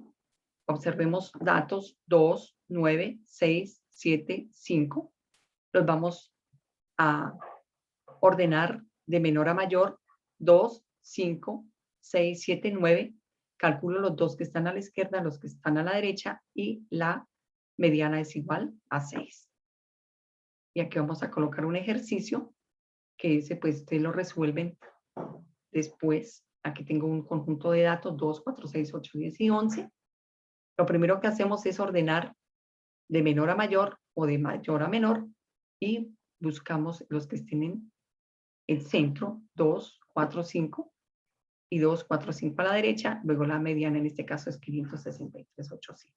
[SPEAKER 1] Observemos datos 2, 9, 6, 7, 5. Los vamos a ordenar de menor a mayor. 2, 5, 6, 7, 9. Calculo los dos que están a la izquierda, los que están a la derecha y la mediana es igual a 6. Y aquí vamos a colocar un ejercicio que ese pues ustedes lo resuelven después. Aquí tengo un conjunto de datos 2, 4, 6, 8, 10 y 11. Lo primero que hacemos es ordenar de menor a mayor o de mayor a menor y buscamos los que estén en el centro, 2, 4, 5 y 2, 4, 5 a la derecha. Luego la mediana en este caso es 563.85.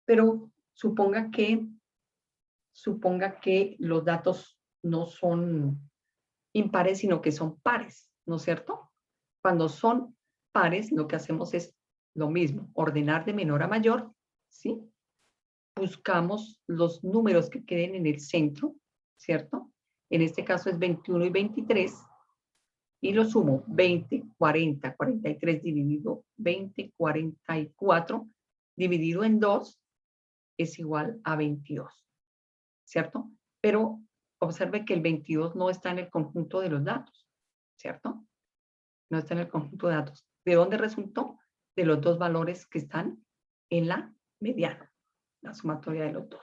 [SPEAKER 1] Pero suponga que los datos no son impares, sino que son pares, ¿no es cierto? Cuando son pares, lo que hacemos es lo mismo, ordenar de menor a mayor, ¿sí? Buscamos los números que queden en el centro, ¿cierto? En este caso es 21 y 23, y lo sumo, 20, 40, 43 dividido 20, 44, dividido en 2, es igual a 22, ¿cierto? Pero observe que el 22 no está en el conjunto de los datos, ¿cierto? No está en el conjunto de datos. ¿De dónde resultó? De los dos valores que están en la mediana, la sumatoria de los dos.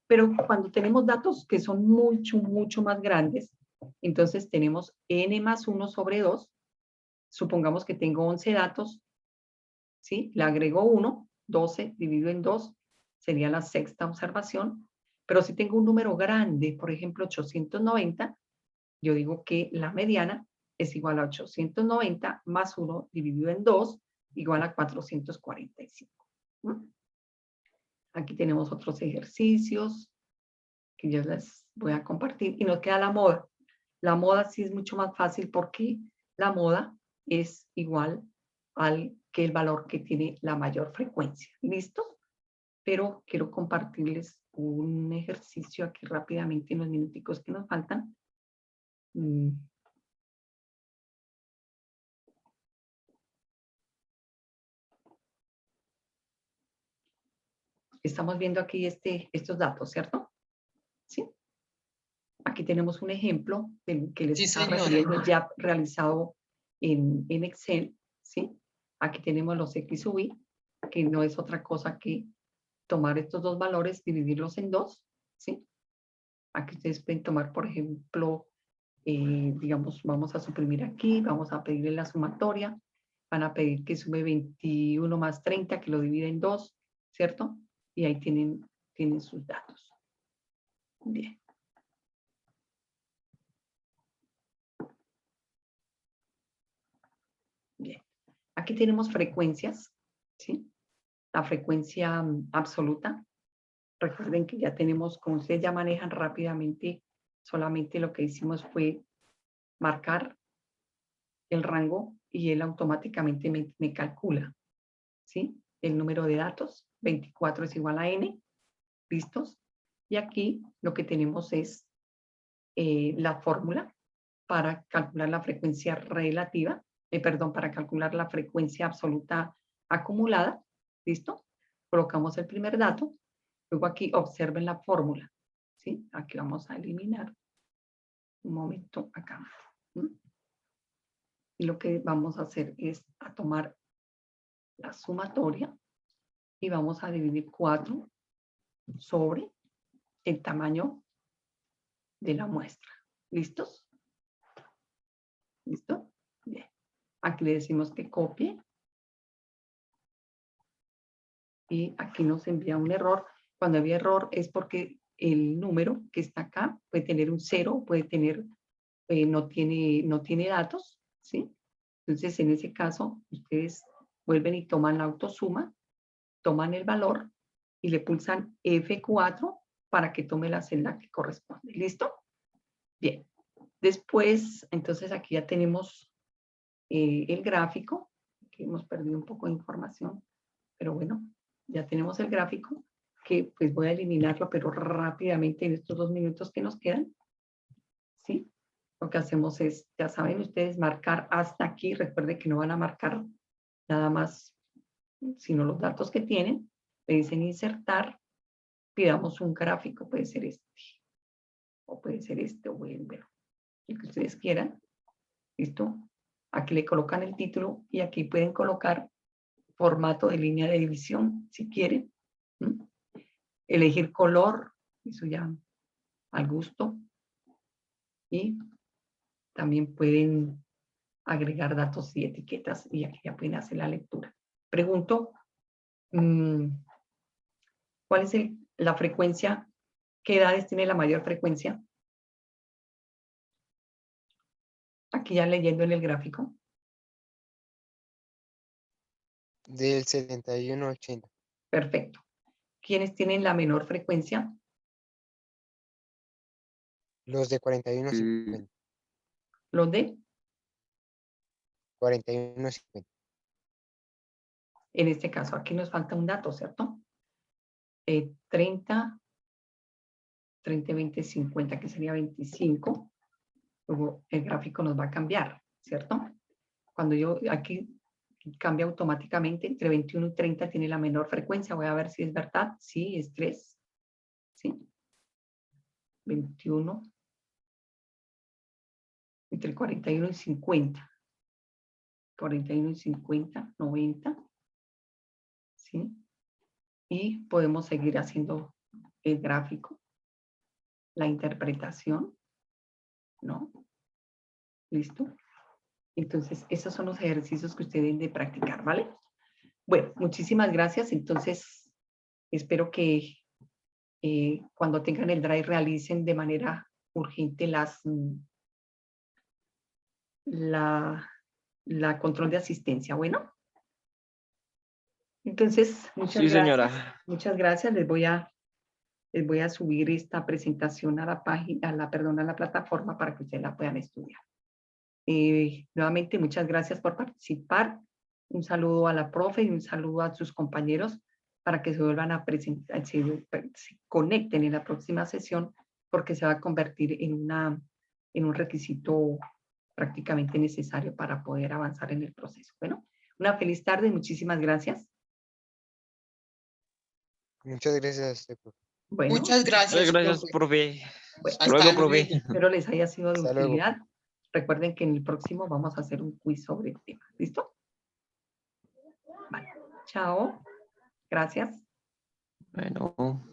[SPEAKER 1] Pero cuando tenemos datos que son mucho más grandes, entonces tenemos n más 1 sobre 2. Supongamos que tengo 11 datos, ¿sí? Le agrego 1, 12 dividido en 2, sería la sexta observación. Pero si tengo un número grande, por ejemplo 890, yo digo que la mediana es igual a 890 más 1 dividido en 2, igual a 445. Aquí tenemos otros ejercicios que yo les voy a compartir y nos queda la moda. La moda sí es mucho más fácil porque la moda es igual al que el valor que tiene la mayor frecuencia. ¿Listo? Pero quiero compartirles un ejercicio aquí rápidamente en los minuticos que nos faltan. Estamos viendo aquí estos datos, ¿cierto? ¿Sí? Aquí tenemos un ejemplo del que les
[SPEAKER 6] Sí,
[SPEAKER 1] está
[SPEAKER 6] señora.
[SPEAKER 1] refiriendo ya realizado en Excel, ¿sí? Aquí tenemos los X sub I, que no es otra cosa que tomar estos dos valores, dividirlos en 2, ¿sí? Aquí ustedes pueden tomar, por ejemplo, digamos, vamos a suprimir aquí, vamos a pedirle la sumatoria, van a pedir que sume 21 más 30, que lo divide en 2, ¿cierto? Y ahí tienen sus datos. Bien. Bien. Aquí tenemos frecuencias, ¿sí? La frecuencia absoluta. Recuerden que ya tenemos, como ustedes ya manejan rápidamente, solamente lo que hicimos fue marcar el rango y él automáticamente me calcula, ¿sí? El número de datos, 24 es igual a n, ¿listos? Y aquí lo que tenemos es la fórmula para calcular la frecuencia relativa, para calcular la frecuencia absoluta acumulada, ¿listo? Colocamos el primer dato, luego aquí observen la fórmula, ¿sí? Aquí vamos a eliminar un momento acá. Y lo que vamos a hacer es a tomar la sumatoria y vamos a dividir 4 sobre el tamaño de la muestra. ¿Listos? ¿Listo? Bien. Aquí le decimos que copie y aquí nos envía un error. Cuando había error es porque el número que está acá puede tener un 0, puede tener, no tiene datos, ¿sí? Entonces, en ese caso, ustedes vuelven y toman la autosuma, toman el valor y le pulsan F4 para que tome la celda que corresponde. ¿Listo? Bien. Después, entonces aquí ya tenemos el gráfico, que hemos perdido un poco de información, pero bueno, ya tenemos el gráfico, que pues voy a eliminarlo, pero rápidamente en estos 2 minutos que nos quedan, ¿sí? Lo que hacemos es, ya saben ustedes, marcar hasta aquí. Recuerden que no van a marcar nada más, sino los datos que tienen. Le dicen insertar, pidamos un gráfico, puede ser este, o puede ser este, o el que ustedes quieran. ¿Listo? Aquí le colocan el título y aquí pueden colocar formato de línea de división, si quieren. ¿Mm? Elegir color, eso ya al gusto. Y también pueden agregar datos y etiquetas y aquí ya pueden hacer la lectura. Pregunto, ¿cuál es la frecuencia? ¿Qué edades tiene la mayor frecuencia? Aquí ya leyendo en el gráfico.
[SPEAKER 7] Del 71-80.
[SPEAKER 1] Perfecto. ¿Quiénes tienen la menor frecuencia?
[SPEAKER 7] Los de 41-50.
[SPEAKER 1] Los de,
[SPEAKER 7] 41-50.
[SPEAKER 1] en este caso, aquí nos falta un dato, ¿cierto? 30, 20, 50, que sería 25. Luego el gráfico nos va a cambiar, ¿cierto? Cuando yo aquí cambia automáticamente, entre 21 y 30 tiene la menor frecuencia. Voy a ver si es verdad. Sí, es 3. ¿Sí? 21. Entre 41 y 50. 41 y 50, 90. ¿Sí? Y podemos seguir haciendo el gráfico, la interpretación, ¿no? ¿Listo? Entonces, esos son los ejercicios que ustedes deben de practicar, ¿vale? Bueno, muchísimas gracias. Entonces, espero que cuando tengan el drive realicen de manera urgente la control de asistencia. Bueno, entonces, muchas
[SPEAKER 3] Sí,
[SPEAKER 1] gracias.
[SPEAKER 3] señora.
[SPEAKER 1] Muchas gracias. Les voy a subir esta presentación a la página, a la plataforma para que ustedes la puedan estudiar. Nuevamente, muchas gracias por participar. Un saludo a la profe y un saludo a sus compañeros para que se vuelvan a presentar, se conecten en la próxima sesión, porque se va a convertir en un requisito prácticamente necesario para poder avanzar en el proceso. Bueno, una feliz tarde y muchísimas gracias.
[SPEAKER 7] Muchas gracias a usted, profe.
[SPEAKER 1] Bueno,
[SPEAKER 6] Muchas gracias,
[SPEAKER 3] Gracias,
[SPEAKER 6] profe.
[SPEAKER 3] profe.
[SPEAKER 1] Bueno,
[SPEAKER 3] Hasta luego, profe.
[SPEAKER 1] espero les haya sido de
[SPEAKER 7] Hasta luego.
[SPEAKER 1] utilidad. Recuerden que en el próximo vamos a hacer un quiz sobre el tema. ¿Listo? Vale. Chao. Gracias.
[SPEAKER 3] Bueno.